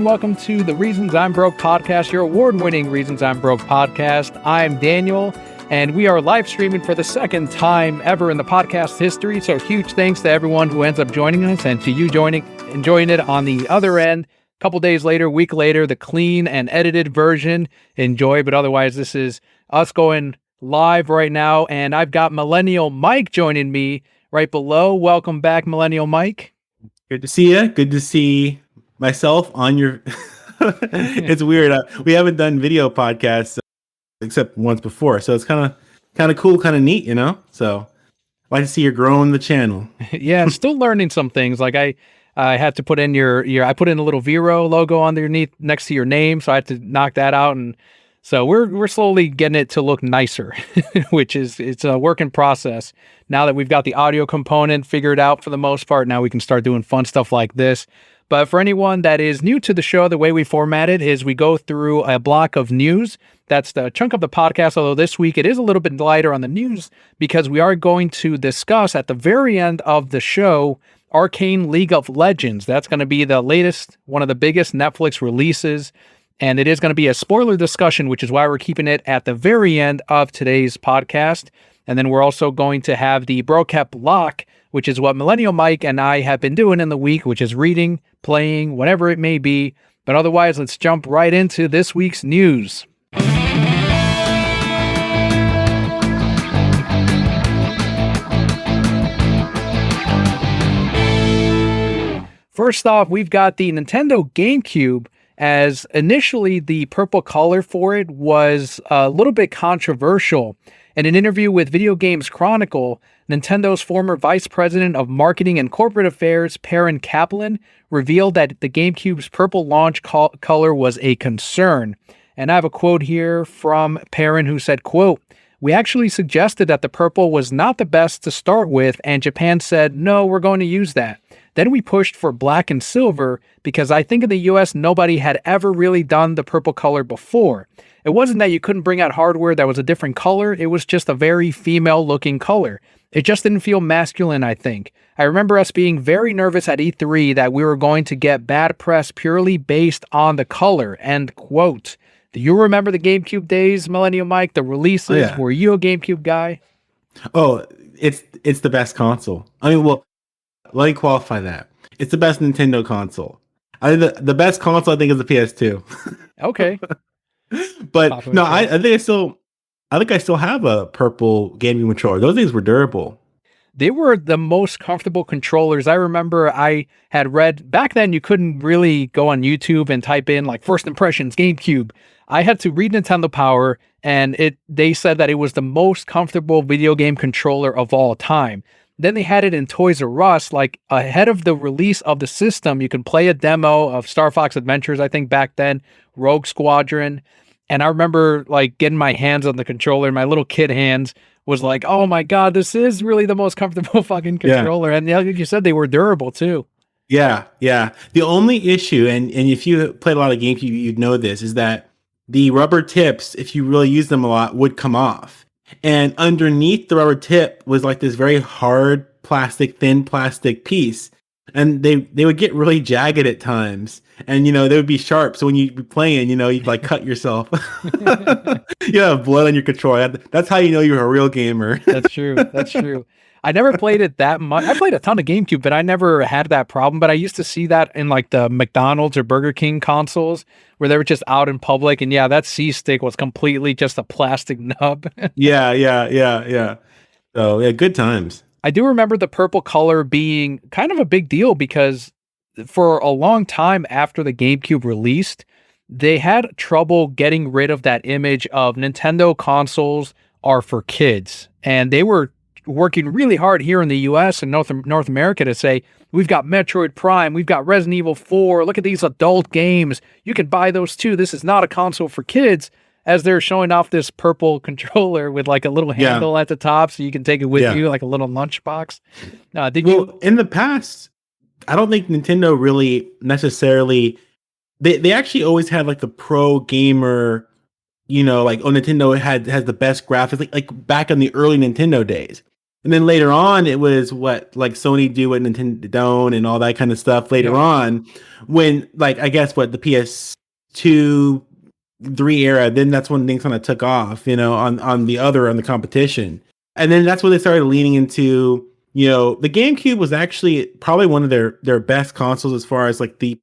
welcome to the Reasons I'm Broke podcast, your award-winning Reasons I'm Broke podcast. I'm Daniel, and we are live streaming for the second time ever in the podcast history. So huge thanks to everyone who ends up joining us and to you enjoying it on the other end. A couple days later, week later, the clean and edited version. Enjoy, but otherwise, this is us going live right now, and I've got Millennial Mike joining me right below. Welcome back, Millennial Mike. Good to see you. Good to see myself on your. It's weird. We haven't done video podcasts except once before, so it's kind of cool, kind of neat, you know. So I like to see you're growing the channel. Yeah, I'm still learning some things. Like I had to put in your I put in a little Vero logo underneath next to your name, so I had to knock that out, and so we're slowly getting it to look nicer, which is it's a work in process. Now that we've got the audio component figured out for the most part, now we can start doing fun stuff like this. But for anyone that is new to the show, the way we format it is we go through a block of news. That's the chunk of the podcast, although this week it is a little bit lighter on the news because we are going to discuss at the very end of the show Arcane League of Legends. That's going to be the latest, one of the biggest Netflix releases, and it is going to be a spoiler discussion, which is why we're keeping it at the very end of today's podcast. And then we're also going to have the Brocap Lock, which is what Millennial Mike and I have been doing in the week, which is reading, playing, whatever it may be. But otherwise, let's jump right into this week's news. First off, we've got the Nintendo GameCube, as initially the purple color for it was a little bit controversial. In an interview with Video Games Chronicle, Nintendo's former Vice President of Marketing and Corporate Affairs, Perrin Kaplan, revealed that the GameCube's purple launch color was a concern. And I have a quote here from Perrin who said, quote, "We actually suggested that the purple was not the best to start with, and Japan said, no, we're going to use that. Then we pushed for black and silver because I think in the US nobody had ever really done the purple color before. It wasn't that you couldn't bring out hardware that was a different color, it was just a very female-looking color. It just didn't feel masculine, I think. I remember us being very nervous at E3 that we were going to get bad press purely based on the color," end quote. Do you remember the GameCube days, Millennial Mike, the releases? Oh, yeah. Were you a GameCube guy? Oh, it's the best console. I mean, well, let me qualify that. It's the best Nintendo console. I think the best console I think is the PS2. Okay. But no, I think I still have a purple gaming controller. Those things were durable. They were the most comfortable controllers. I remember I had read back then you couldn't really go on YouTube and type in like first impressions GameCube. I had to read Nintendo Power, and they said that it was the most comfortable video game controller of all time. Then they had it in Toys R Us, like ahead of the release of the system. You can play a demo of Star Fox Adventures, I think back then, Rogue Squadron. And I remember like getting my hands on the controller, and my little kid hands was like, oh my God, this is really the most comfortable fucking controller. Yeah. And like you said, they were durable too. Yeah. The only issue, and if you played a lot of GameCube, you'd know this, is that the rubber tips, if you really use them a lot, would come off. And underneath the rubber tip was like this very hard thin plastic piece. And they would get really jagged at times. And, you know, they would be sharp. So when you'd be playing, you know, you'd like cut yourself. You have blood on your controller. That's how you know you're a real gamer. That's true. I never played it that much. I played a ton of GameCube, but I never had that problem. But I used to see that in like the McDonald's or Burger King consoles where they were just out in public. And yeah, that C-stick was completely just a plastic nub. Yeah. So yeah, good times. I do remember the purple color being kind of a big deal because for a long time after the GameCube released, they had trouble getting rid of that image of Nintendo consoles are for kids. And they were working really hard here in the US and North America to say, we've got Metroid Prime, we've got Resident Evil 4, look at these adult games. You can buy those too. This is not a console for kids. As they're showing off this purple controller with like a little handle at the top so you can take it with you like a little lunchbox. In the past, I don't think Nintendo really necessarily, they actually always had like the pro gamer, you know, like Nintendo has the best graphics, like back in the early Nintendo days. And then later on, it was what like Sony do what Nintendo don't and all that kind of stuff later Yeah. on when like I guess what the PS2 3 era, then that's when things kind of took off, on the competition. And then that's when they started leaning into, the GameCube was actually probably one of their best consoles as far as like the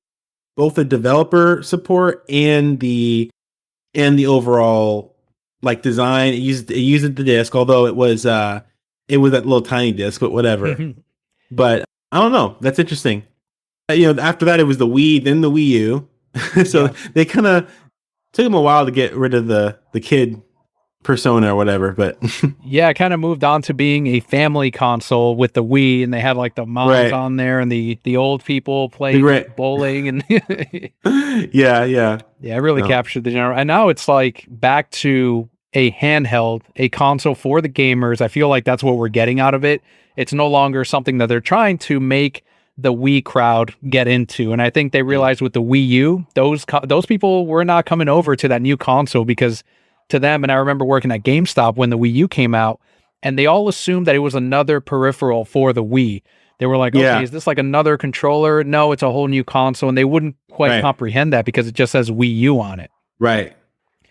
both the developer support and the overall like design. It used the disc, although it was that little tiny disc, but whatever. But I don't know. That's interesting. After that it was the Wii, then the Wii U. So Yeah. they kind of took them a while to get rid of the kid persona or whatever, but Yeah, it kind of moved on to being a family console with the Wii, and they had like the moms right. on there and the old people The playing great. bowling, and Yeah, yeah. yeah, it really No. captured the genre. And now it's like back to a handheld, a console for the gamers. I feel like that's what we're getting out of it. It's no longer something that they're trying to make the Wii crowd get into. And I think they realized with the Wii U, those people were not coming over to that new console because to them, and I remember working at GameStop when the Wii U came out, and they all assumed that it was another peripheral for the Wii. They were like, okay, Yeah, is this like another controller? No, it's a whole new console. And they wouldn't quite right. comprehend that because it just says Wii U on it. Right.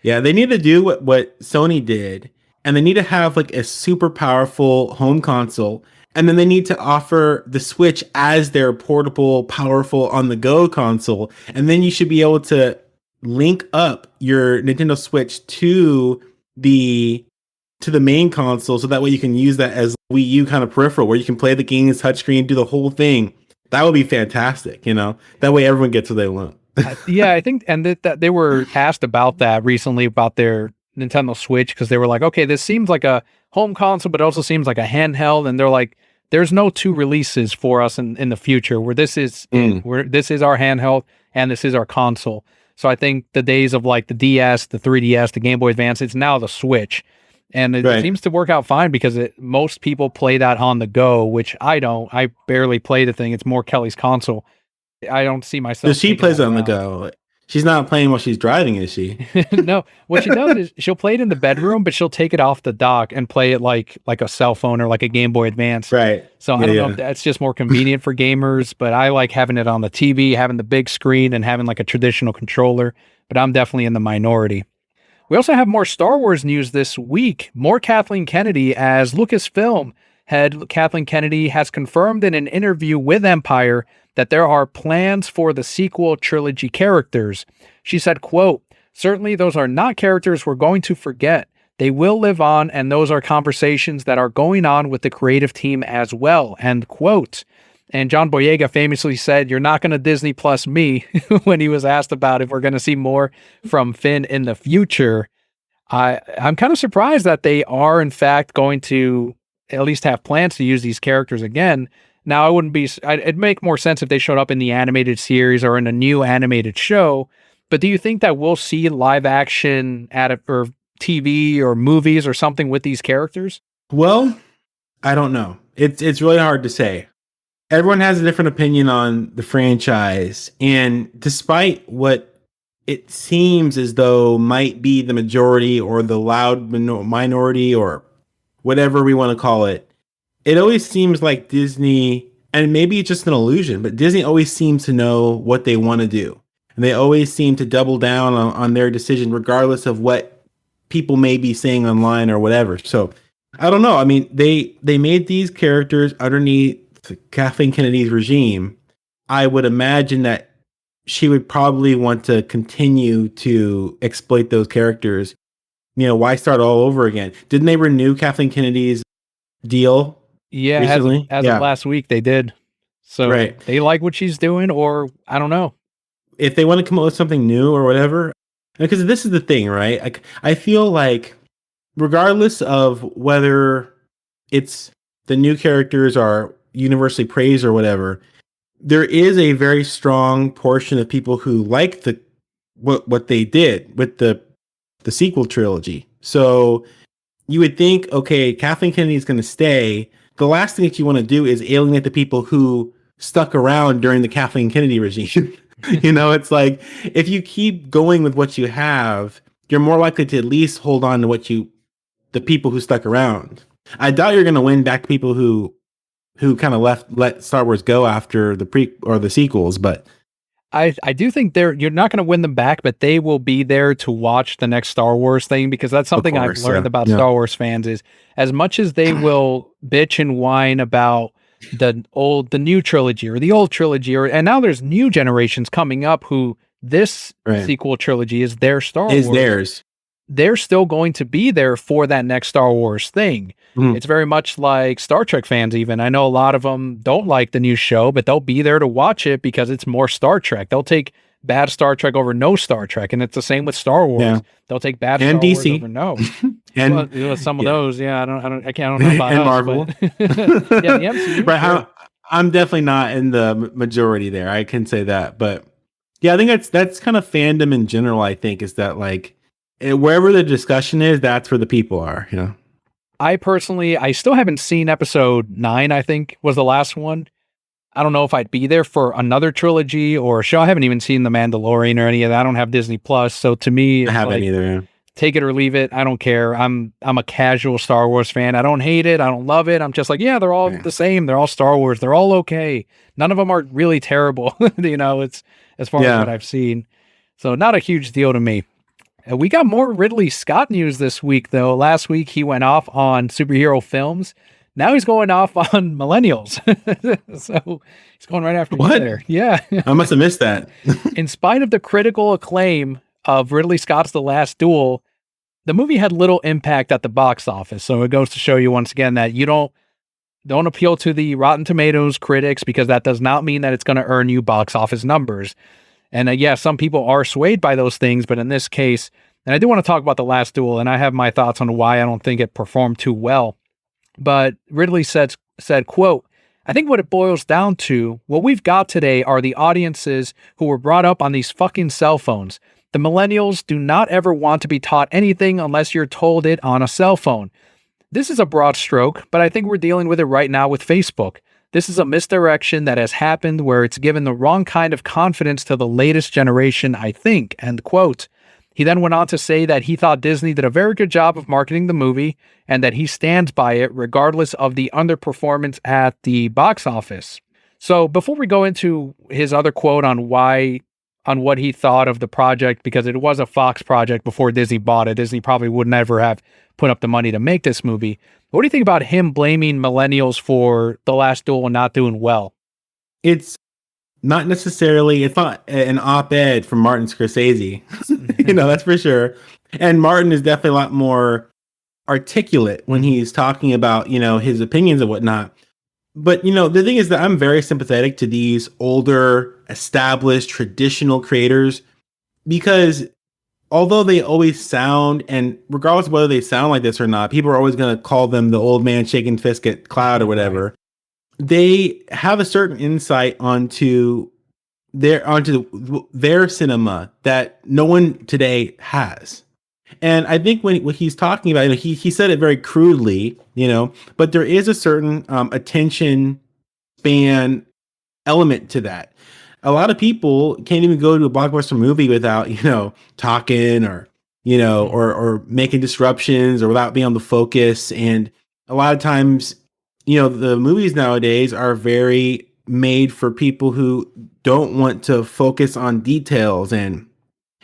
Yeah, they need to do what Sony did, and they need to have like a super powerful home console, and then they need to offer the Switch as their portable, powerful on the go console, and then you should be able to link up your Nintendo Switch the to the main console, so that way you can use that as Wii U kind of peripheral, where you can play the games, touchscreen, do the whole thing. That would be fantastic. That way everyone gets what they want. Yeah, I think, and that they were asked about that recently about their Nintendo Switch because they were like, okay, this seems like a home console, but it also seems like a handheld, and they're like, there's no two releases for us in the future where this is it, Mm, where this is our handheld and this is our console. So I think the days of like the DS, the 3DS, the Game Boy Advance, it's now the Switch. And it right. seems to work out fine because most people play that on the go, which I don't. I barely play the thing. It's more Kelly's console. I don't see So myself she taking plays that it on the around. go. She's not playing while she's driving, is she? No, what she does is she'll play it in the bedroom, but she'll take it off the dock and play it like a cell phone or like a Game Boy Advance. Right. So I Yeah, don't know if yeah. that's just more convenient for gamers, but I like having it on the TV, having the big screen, and having like a traditional controller. But I'm definitely in the minority. We also have more Star Wars news this week. More Kathleen Kennedy, as Lucasfilm head Kathleen Kennedy has confirmed in an interview with Empire that there are plans for the sequel trilogy characters. She said, quote, "Certainly those are not characters we're going to forget. They will live on, and those are conversations that are going on with the creative team as well," end quote. And John Boyega famously said, "You're not going to Disney Plus me," when he was asked about if we're going to see more from Finn in the future. I'm kind of surprised that they are in fact going to at least have plans to use these characters again. Now, I wouldn't be. It'd make more sense if they showed up in the animated series or in a new animated show. But do you think that we'll see live action or TV or movies or something with these characters? Well, I don't know. It's really hard to say. Everyone has a different opinion on the franchise, and despite what it seems as though might be the majority or the loud minority or whatever we want to call it, it always seems like Disney, and maybe it's just an illusion, but Disney always seems to know what they want to do. And they always seem to double down on their decision, regardless of what people may be saying online or whatever. So I don't know. I mean, they made these characters underneath Kathleen Kennedy's regime. I would imagine that she would probably want to continue to exploit those characters. Why start all over again? Didn't they renew Kathleen Kennedy's deal Yeah, recently? as of Yeah, last week, they did. So right. they like what she's doing, or I don't know. If they want to come up with something new or whatever, because this is the thing, right? I feel like regardless of whether it's the new characters are universally praised or whatever, there is a very strong portion of people who like what they did with the sequel trilogy. So you would think, okay, Kathleen Kennedy is going to stay. The last thing that you want to do is alienate the people who stuck around during the Kathleen Kennedy regime. It's like if you keep going with what you have, you're more likely to at least hold on to the people who stuck around. I doubt you're going to win back people who kind of let Star Wars go after the pre or the sequels, but I do think you're not going to win them back, but they will be there to watch the next Star Wars thing, because that's of something I've course, learned about Star Wars fans is, as much as they will bitch and whine about the new trilogy or the old trilogy, and now there's new generations coming up who this right, sequel trilogy is their Star is Wars. theirs. They're still going to be there for that next Star Wars thing. Mhm. It's very much like Star Trek fans, even. I know a lot of them don't like the new show, but they'll be there to watch it because it's more Star Trek. They'll take bad Star Trek over no Star Trek. And it's the same with Star Wars. Yeah. They'll take bad And Star Wars DC. over no. And Well, some of yeah. those, yeah, I don't know about and us, Marvel. but yeah, the MCU, Right. sure. I'm definitely not in the majority there. I can say that, but yeah, I think that's kind of fandom in general. I think is that like wherever the discussion is, that's where the people are. You know. I still haven't seen episode 9, I think was the last one. I don't know if I'd be there for another trilogy or a show. I haven't even seen The Mandalorian or any of that. I don't have Disney Plus. So to me, I it's haven't like, either. Yeah. take it or leave it. I don't care. I'm a casual Star Wars fan. I don't hate it. I don't love it. I'm just like, yeah, they're all Right. the same. They're all Star Wars. They're all okay. None of them are really terrible. It's as far as what I've seen. So not a huge deal to me. We got more Ridley Scott news this week, though. Last week he went off on superhero films. Now he's going off on millennials. So he's going right after you What? there. Yeah. I must have missed that. In spite of the critical acclaim of Ridley Scott's The Last Duel, the movie had little impact at the box office. So it goes to show you once again that you don't appeal to the Rotten Tomatoes critics, because that does not mean that it's going to earn you box office numbers. And yeah, some people are swayed by those things, but in this case, and I do want to talk about The Last Duel, and I have my thoughts on why I don't think it performed too well. But Ridley said, quote, "I think what it boils down to, what we've got today are the audiences who were brought up on these fucking cell phones. The millennials do not ever want to be taught anything unless you're told it on a cell phone. This is a broad stroke, but I think we're dealing with it right now with Facebook. This is a misdirection that has happened where it's given the wrong kind of confidence to the latest generation, I think," end quote. He then went on to say that he thought Disney did a very good job of marketing the movie and that he stands by it regardless of the underperformance at the box office. So before we go into his other quote on what he thought of the project, because it was a Fox project before Disney bought it, Disney probably would never have put up the money to make this movie. What do you think about him blaming millennials for The Last Duel and not doing well? It's not necessarily. It's not an op-ed from Martin Scorsese. That's for sure. And Martin is definitely a lot more articulate when he's talking about his opinions and whatnot. But the thing is that I'm very sympathetic to these older, established, traditional creators, because although they always sound, and regardless of whether they sound like this or not, people are always going to call them the old man shaking fist at cloud or whatever. Right. They have a certain insight onto their cinema that no one today has. And I think what he's talking about, he said it very crudely, but there is a certain attention span element to that. A lot of people can't even go to a blockbuster movie without, talking or, or making disruptions or without being able to focus. And a lot of times, the movies nowadays are very made for people who don't want to focus on details and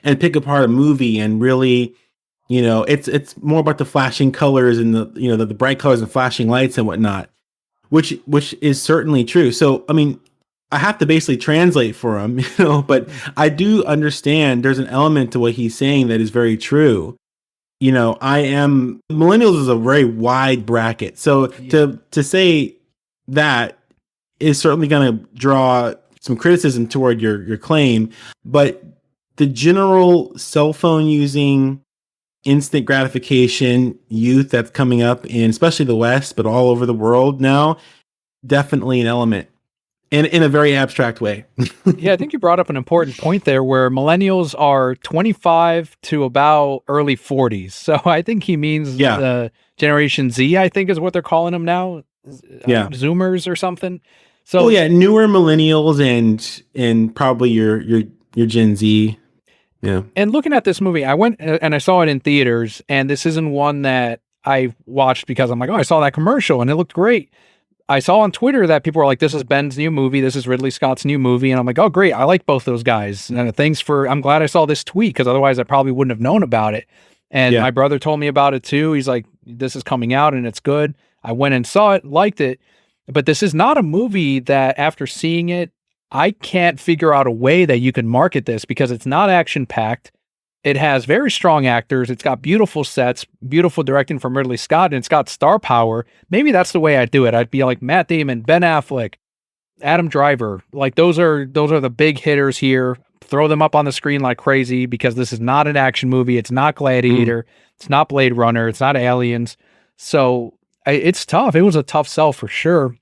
pick apart a movie and really, it's more about the flashing colors and the bright colors and flashing lights and whatnot, which is certainly true. So, I mean, I have to basically translate for him, but I do understand there's an element to what he's saying that is very true. Millennials is a very wide bracket. So to say that is certainly going to draw some criticism toward your claim, but the general cell phone using, instant gratification youth that's coming up in especially the West, but all over the world now, definitely an element. In a very abstract way. Yeah, I think you brought up an important point there where millennials are 25 to about early 40s. So I think he means the Generation Z, I think is what they're calling them now. Zoomers or something. So newer millennials and probably your Gen Z. Yeah. And looking at this movie, I went and I saw it in theaters, and this isn't one that I watched because I'm like, oh, I saw that commercial and it looked great. I saw on Twitter that people were like, this is Ben's new movie. This is Ridley Scott's new movie. And I'm like, oh, great. I like both those guys. And I'm glad I saw this tweet because otherwise I probably wouldn't have known about it. And Yeah. my brother told me about it too. He's like, this is coming out and it's good. I went and saw it, liked it. But this is not a movie that after seeing it, I can't figure out a way that you can market this because it's not action packed. It has very strong actors. It's got beautiful sets, beautiful directing from Ridley Scott, and it's got star power. Maybe that's the way I'd do it. I'd be like Matt Damon, Ben Affleck, Adam Driver. Like those are the big hitters here. Throw them up on the screen like crazy because this is not an action movie. It's not Gladiator. It's not Blade Runner. It's not Aliens. So it's tough. It was a tough sell for sure.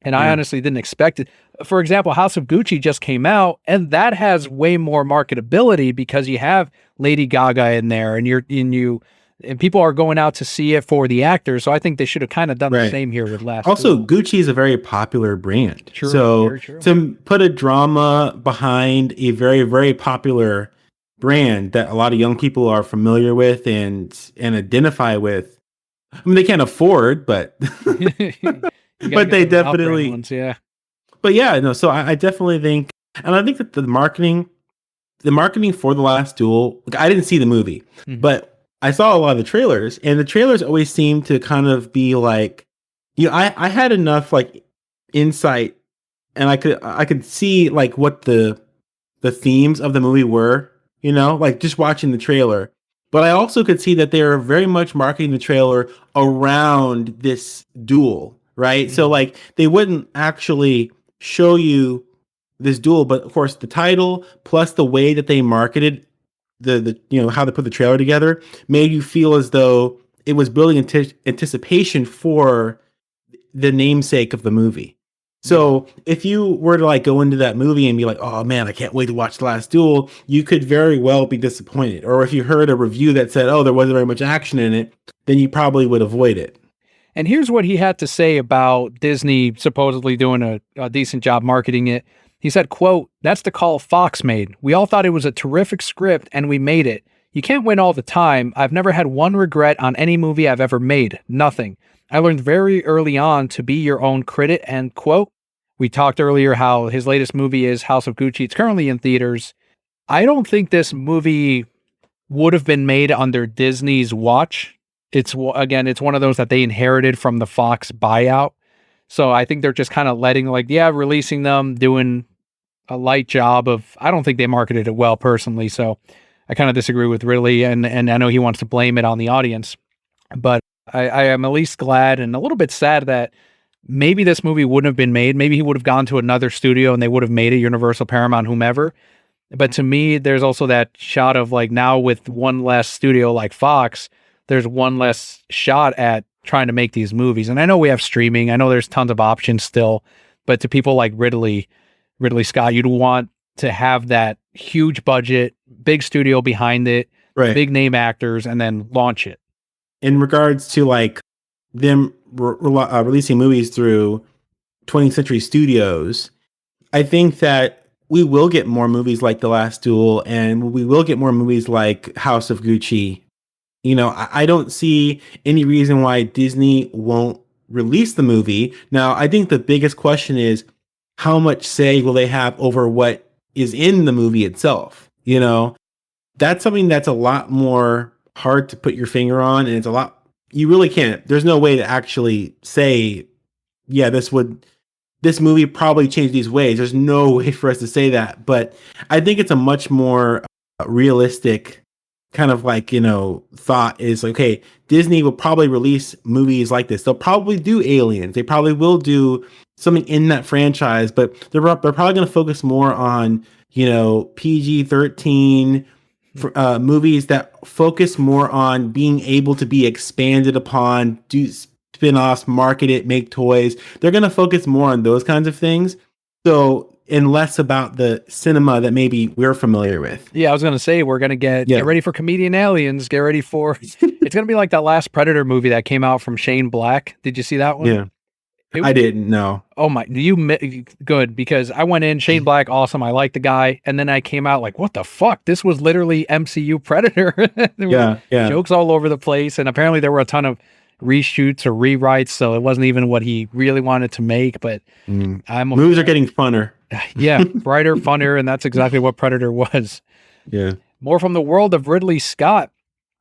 And I honestly didn't expect it. For example, House of Gucci just came out, and that has way more marketability because you have Lady Gaga in there, and people are going out to see it for the actors. So I think they should have kind of done the same here with Last Also, Duel. Gucci is a very popular brand. True, So very true. to put a drama behind a very, very popular brand that a lot of young people are familiar with and identify with, I mean, they can't afford, but but they definitely ones, yeah. But yeah, no. So I definitely think, and I think that the marketing for The Last Duel, like, I didn't see the movie, but I saw a lot of the trailers, and the trailers always seem to kind of be like, I had enough like insight, and I could see like what the themes of the movie were, like just watching the trailer. But I also could see that they are very much marketing the trailer around this duel, right? So like they wouldn't actually show you this duel, but of course the title plus the way that they marketed the how they put the trailer together made you feel as though it was building anticipation for the namesake of the movie. So if you were to like go into that movie and be like, oh man, I can't wait to watch The Last Duel, you could very well be disappointed. Or if you heard a review that said, oh, there wasn't very much action in it, then you probably would avoid it. And here's what he had to say about Disney supposedly doing a decent job marketing it. He said, quote, "That's the call Fox made. We all thought it was a terrific script and we made it. You can't win all the time. I've never had one regret on any movie I've ever made. Nothing. I learned very early on to be your own critic," end quote. We talked earlier how his latest movie is House of Gucci. It's currently in theaters. I don't think this movie would have been made under Disney's watch. It's one of those that they inherited from the Fox buyout. So I think they're just kind of releasing them, doing a light job of, I don't think they marketed it well personally. So I kind of disagree with Ridley, and I know he wants to blame it on the audience, but I am at least glad and a little bit sad that maybe this movie wouldn't have been made. Maybe he would have gone to another studio and they would have made it, Universal, Paramount, whomever. But to me, there's also that shot of like now with one less studio like Fox, there's one less shot at trying to make these movies. And I know we have streaming. I know there's tons of options still, but to people like Ridley Scott, you'd want to have that huge budget, big studio behind it, big name actors, and then launch it. In regards to like them releasing movies through 20th Century Studios, I think that we will get more movies like The Last Duel, and we will get more movies like House of Gucci. I don't see any reason why Disney won't release the movie. Now, I think the biggest question is how much say will they have over what is in the movie itself? That's something that's a lot more hard to put your finger on, and you really can't. There's no way to actually say, yeah, this movie probably changed these ways. There's no way for us to say that, but I think it's a much more realistic kind of like, thought is like, okay, Disney will probably release movies like this. They'll probably do Aliens. They probably will do something in that franchise, but they're probably going to focus more on, PG-13 movies that focus more on being able to be expanded upon, do spin-offs, market it, make toys. They're going to focus more on those kinds of things. So, and less about the cinema that maybe we're familiar with. Yeah, I was going to say, we're going to get ready for Comedian Aliens. Get ready for, it's going to be like that last Predator movie that came out from Shane Black. Did you see that one? Yeah. I didn't know. Oh my, good, because I went in, Shane Black, awesome. I like the guy. And then I came out like, what the fuck? This was literally MCU Predator. There were jokes all over the place. And apparently there were a ton of reshoots or rewrites, so it wasn't even what he really wanted to make. But movies are getting funner. Yeah, brighter, funner, and that's exactly what Predator was. Yeah. More from the world of Ridley Scott.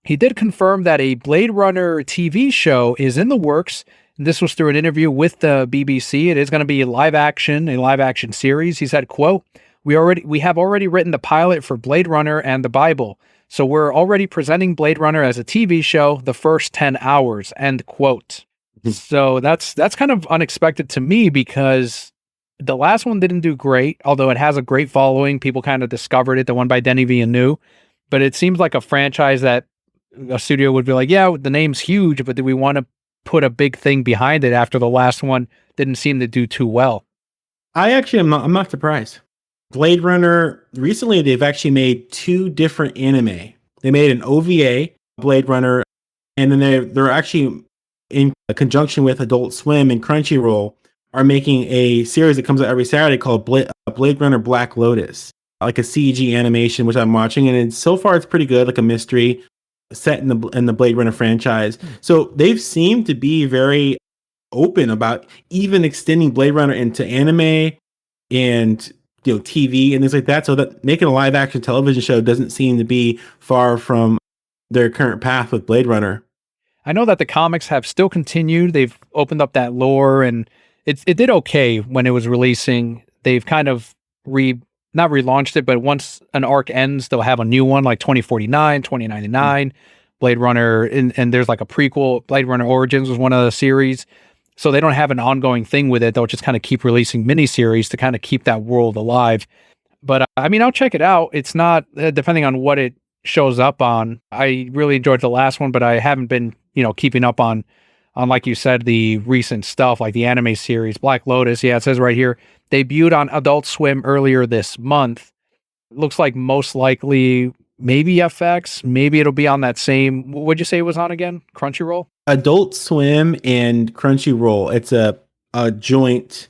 He did confirm that a Blade Runner TV show is in the works. This was through an interview with the BBC. It is going to be a live action series. He said, quote, we have already written the pilot for Blade Runner and the Bible. So we're already presenting Blade Runner as a TV show the first 10 hours, end quote. So that's kind of unexpected to me because the last one didn't do great, although it has a great following. People kind of discovered it, the one by Denis Villeneuve. But it seems like a franchise that a studio would be like, yeah, the name's huge, but do we want to put a big thing behind it after the last one didn't seem to do too well? I'm not surprised. Blade Runner, recently they've actually made 2 different anime. They made an OVA, Blade Runner, and then they're actually in conjunction with Adult Swim and Crunchyroll are making a series that comes out every Saturday called Blade Runner Black Lotus, like a CG animation, which I'm watching, and so far it's pretty good, like a mystery set in the Blade Runner franchise. So they've seemed to be very open about even extending Blade Runner into anime and TV and things like that. So that making a live action television show doesn't seem to be far from their current path with Blade Runner. I know that the comics have still continued. They've opened up that lore, and it did okay when it was releasing. They've kind of not relaunched it, but once an arc ends, they'll have a new one like 2049, 2099, Blade Runner, and there's like a prequel. Blade Runner Origins was one of the series. So they don't have an ongoing thing with it. They'll just kind of keep releasing miniseries to kind of keep that world alive. But I'll check it out. It's not, depending on what it shows up on. I really enjoyed the last one, but I haven't been, keeping up on, like you said, the recent stuff, like the anime series, Black Lotus. Yeah, it says right here, debuted on Adult Swim earlier this month. Looks like most likely maybe FX, maybe it'll be on that same, what'd you say it was on again? Crunchyroll? Adult Swim and Crunchyroll. It's a joint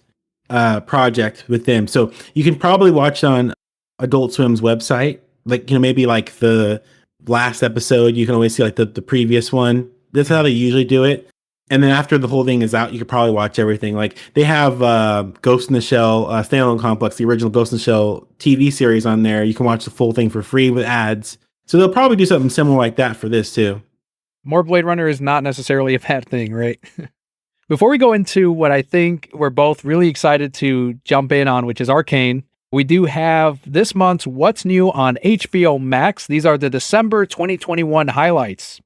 project with them. So you can probably watch on Adult Swim's website, like, maybe like the last episode, you can always see like the previous one. That's how they usually do it. And then after the whole thing is out, you could probably watch everything. Like they have Ghost in the Shell, Standalone Complex, the original Ghost in the Shell TV series on there. You can watch the full thing for free with ads. So they'll probably do something similar like that for this too. More Blade Runner is not necessarily a bad thing, right? Before we go into what I think we're both really excited to jump in on, which is Arcane, we do have this month's What's New on HBO Max. These are the December 2021 highlights.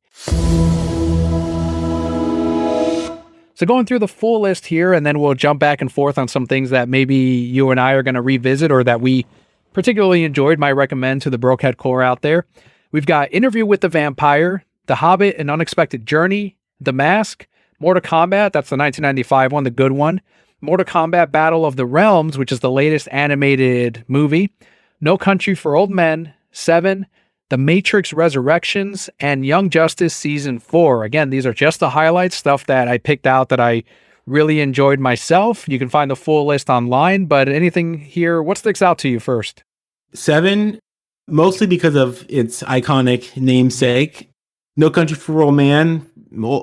So going through the full list here, and then we'll jump back and forth on some things that maybe you and I are going to revisit or that we particularly enjoyed, might recommend to the Brokehead core out there. We've got Interview with the Vampire, The Hobbit, An Unexpected Journey, The Mask, Mortal Kombat, that's the 1995 one, the good one, Mortal Kombat Battle of the Realms, which is the latest animated movie, No Country for Old Men, Seven, The Matrix Resurrections, and Young Justice Season 4. Again, these are just the highlights, stuff that I picked out that I really enjoyed myself. You can find the full list online, but anything here, what sticks out to you first? Seven, mostly because of its iconic namesake. No Country for Old Man,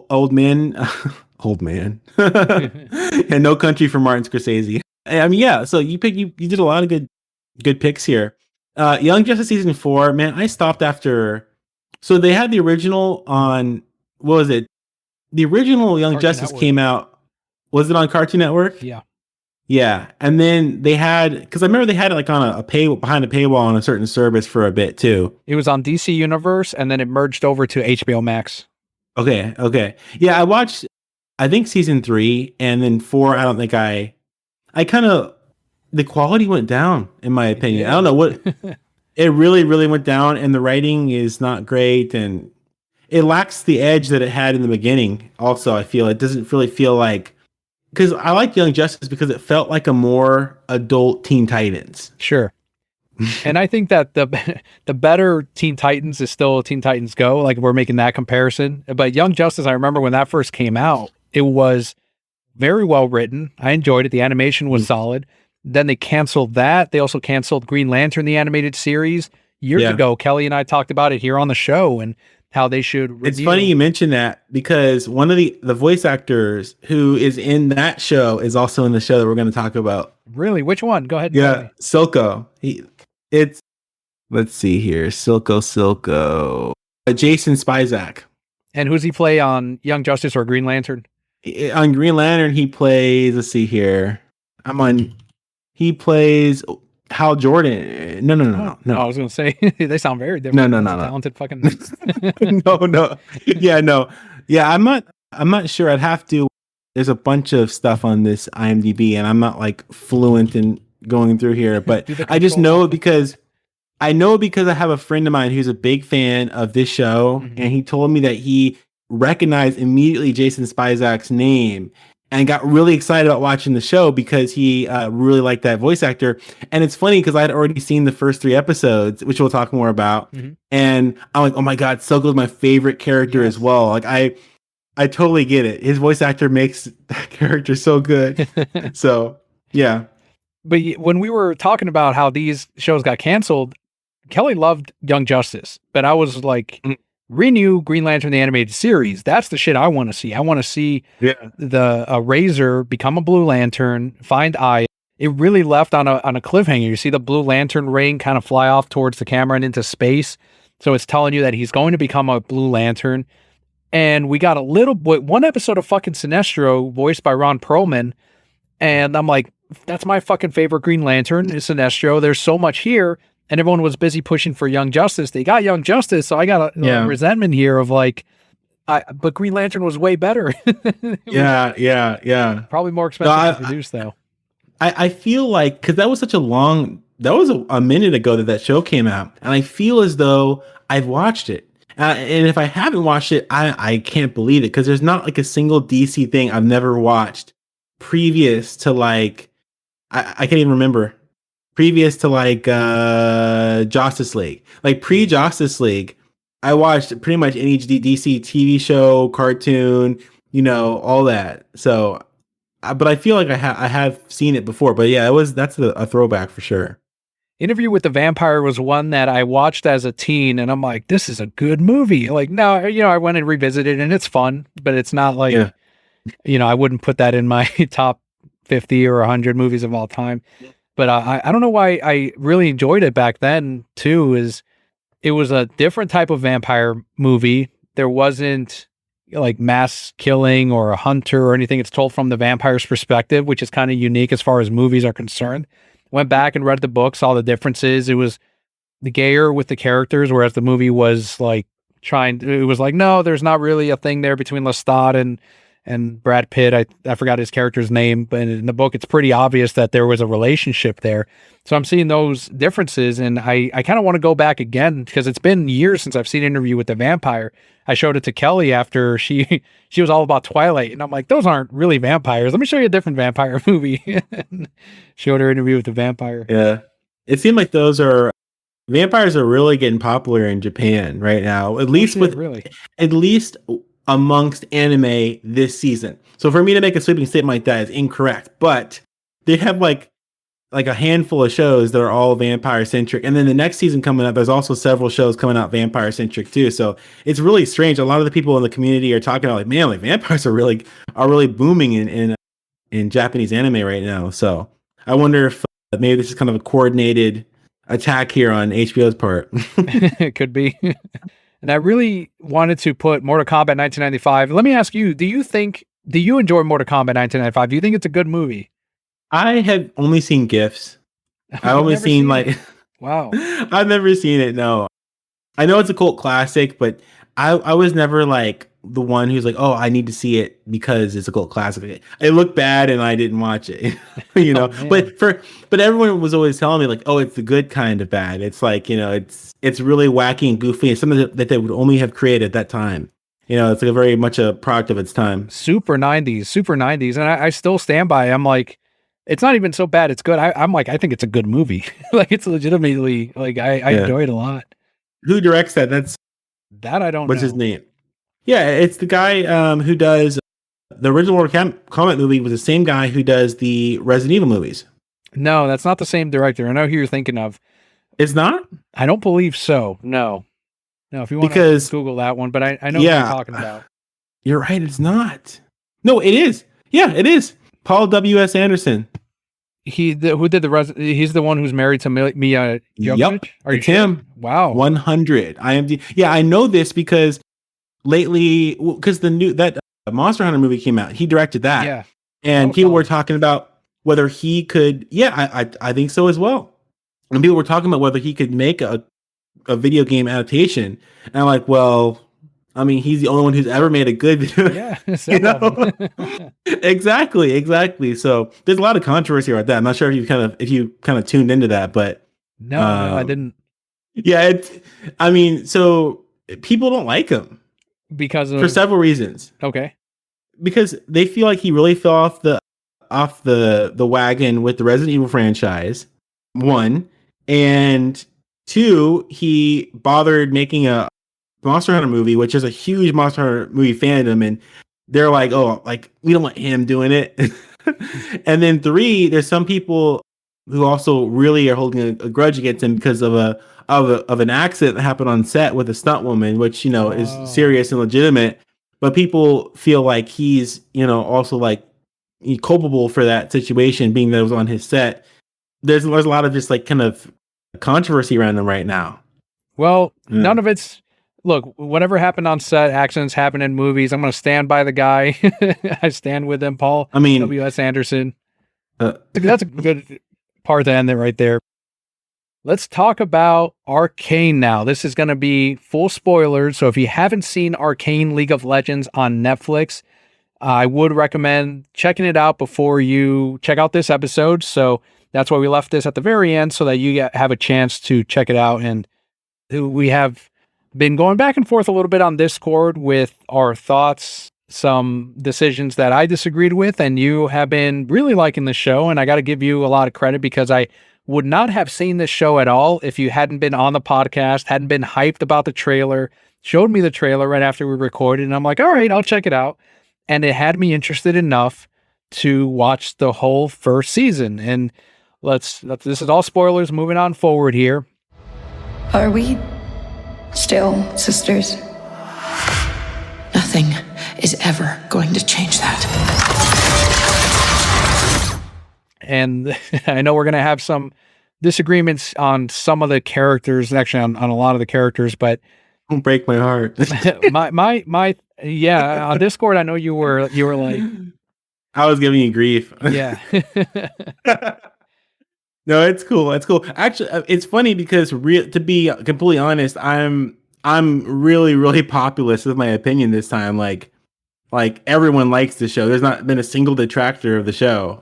old man, and No Country for Martin Scorsese. So you did a lot of good picks here. Young Justice Season 4, man, I stopped after. So they had the original on, what was it? The original Young Cartoon Justice Network. came out. Was it on Cartoon Network? Yeah. Yeah. And then they had, because I remember they had it like on a behind a paywall on a certain service for a bit too. It was on DC Universe, and then it merged over to HBO Max. Okay. Yeah, I watched, I think season 3, and then 4, I don't think I kind of, the quality went down, in my opinion. Yeah. I don't know what, it really, really went down, and the writing is not great, and it lacks the edge that it had in the beginning. Also, I feel it doesn't really feel like, because I like Young Justice because it felt like a more adult Teen Titans. Sure. And I think that the better Teen Titans is still Teen Titans Go. Like, we're making that comparison. But Young Justice, I remember when that first came out, it was very well written. I enjoyed it. The animation was solid. Then they canceled that. They also canceled Green Lantern, the animated series, years ago. Kelly and I talked about it here on the show and how they should review. It's funny you mentioned that because one of the voice actors who is in that show is also in the show that we're going to talk about. Really? Which one? Go ahead. Yeah, Silco. It's let's see here, Silco. Jason Spizak. And who's he play on Young Justice or Green Lantern? On Green Lantern, he plays. Let's see here. He plays Hal Jordan. No. I was gonna say they sound very different. No. Talented fucking. No. Yeah, no. Yeah, I'm not sure. I'd have to. There's a bunch of stuff on this IMDb, and I'm not like fluent in going through here, but I just know because I have a friend of mine who's a big fan of this show, and he told me that he recognized immediately Jason Spizak's name and got really excited about watching the show because he really liked that voice actor. And it's funny because I had already seen the first 3 episodes, which we'll talk more about. And I'm like, oh my God, Silco's my favorite character as well. Like I totally get it. His voice actor makes that character so good. So yeah. But when we were talking about how these shows got canceled, Kelly loved Young Justice, but I was like, renew Green Lantern the animated series. That's the shit I want to see. I want to see the Razor become a Blue Lantern, find Aya. It really left on a cliffhanger. You see the Blue Lantern ring kind of fly off towards the camera and into space. So it's telling you that he's going to become a Blue Lantern. And we got one episode of fucking Sinestro voiced by Ron Perlman. And I'm like, that's my fucking favorite Green Lantern is Sinestro. There's so much here. And everyone was busy pushing for Young Justice. They got Young Justice. So I got a resentment here of like, but Green Lantern was way better. Yeah. Probably more expensive to produce though. I feel like, cause that was such that was a minute ago that show came out. And I feel as though I've watched it. And if I haven't watched it, I can't believe it. Cause there's not like a single DC thing I've never watched previous to like, I can't even remember. Previous to like Justice League. Like pre-Justice League, I watched pretty much any DC TV show, cartoon, all that. So, but I feel like I have seen it before. But yeah, that's a throwback for sure. Interview with the Vampire was one that I watched as a teen, and I'm like, this is a good movie. Like, no, I went and revisited, and it's fun, but it's not like, I wouldn't put that in my top 50 or 100 movies of all time. But I don't know why I really enjoyed it back then, too, is it was a different type of vampire movie. There wasn't like mass killing or a hunter or anything. It's told from the vampire's perspective, which is kind of unique as far as movies are concerned. Went back and read the book, saw the differences. It was the gayer with the characters, whereas the movie was like it was like, no, there's not really a thing there between Lestat and Brad Pitt. I forgot his character's name, but in the book, it's pretty obvious that there was a relationship there. So I'm seeing those differences, and I kind of want to go back again because it's been years since I've seen Interview with the Vampire. I showed it to Kelly after she was all about Twilight, and I'm like, those aren't really vampires. Let me show you a different vampire movie. Showed her Interview with the Vampire. Yeah. It seemed like vampires are really getting popular in Japan right now, at least amongst anime this season. So for me to make a sweeping statement like that is incorrect, but they have like a handful of shows that are all vampire centric. And then the next season coming up, there's also several shows coming out vampire centric too. So it's really strange. A lot of the people in the community are talking about like, man, like vampires are really booming in Japanese anime right now. So I wonder if maybe this is kind of a coordinated attack here on HBO's part. It could be. And I really wanted to put Mortal Kombat 1995. Let me ask you, do you enjoy Mortal Kombat 1995? Do you think it's a good movie? I have only seen GIFs. I've only seen like, wow. I've never seen it. No, I know it's a cult classic, but I was never like the one who's like, oh, I need to see it because it's a cult classic. It looked bad and I didn't watch it, but everyone was always telling me like, oh, it's the good kind of bad. It's like, it's really wacky and goofy and something that they would only have created at that time. It's like very much a product of its time. Super 90s. And I still stand by. I'm like, it's not even so bad. It's good. I'm like, I think it's a good movie. Like it's legitimately like, I enjoy it a lot. Who directs that? That I don't know. What's his name? Yeah, it's the guy who does the original Mortal Kombat movie was the same guy who does the Resident Evil movies. No, that's not the same director. I know who you're thinking of. It's not? I don't believe so. No. No, if you want to because Google that one, but I know who you're yeah, talking about. you're right. It's not. No, it is. Yeah, it is. Paul W.S. Anderson. Who did he's the one who's married to Mia Yep, Jovovich? Are you it's sure? him. Wow. 100. IMDb. Yeah, I know this because lately, because that Monster Hunter movie came out, he directed that, Yeah. and was people were solid. talking about whether he could. Yeah, I think so as well. And people were talking about whether he could make a video game adaptation. And I'm like, well, I mean, he's the only one who's ever made a good video. Yeah, You several of know? them. Exactly. So there's a lot of controversy about that. I'm not sure if you kind of tuned into that, but No, I didn't, yeah, so people don't like him because for of several reasons. okay. Because they feel like he really fell off the wagon with the Resident Evil franchise. One, and two, he bothered making a Monster Hunter movie, which is a huge Monster Hunter movie fandom, and they're like, oh, like we don't want him doing it. And then three, there's some people who also really are holding a grudge against him because of an accident that happened on set with a stunt woman, which is serious and legitimate. But people feel like he's also like culpable for that situation, being that it was on his set. There's a lot of just like kind of controversy around him right now. Well, none of it's look, whatever happened on set, accidents happen in movies. I'm going to stand by the guy. I stand with him, Paul. I mean, W.S. Anderson. That's a good part to end it right there. Let's talk about Arcane now. This is going to be full spoilers. So if you haven't seen Arcane League of Legends on Netflix, I would recommend checking it out before you check out this episode. So that's why we left this at the very end, so that you have a chance to check it out. And we have been going back and forth a little bit on Discord with our thoughts, some decisions that I disagreed with, and you have been really liking the show. And I got to give you a lot of credit, because I would not have seen this show at all if you hadn't been on the podcast, hadn't been hyped about the trailer, showed me the trailer right after we recorded. And I'm like, all right, I'll check it out. And it had me interested enough to watch the whole first season. And this is all spoilers moving on forward here. Are we still sisters? Nothing is ever going to change that. And I know we're going to have some disagreements on some of the characters, actually on a lot of the characters, but don't break my heart. Yeah, on Discord, I know you were like, I was giving you grief. Yeah. No, it's cool. It's cool. Actually, it's funny because to be completely honest, I'm really, really populist with my opinion this time. Like everyone likes the show. There's not been a single detractor of the show.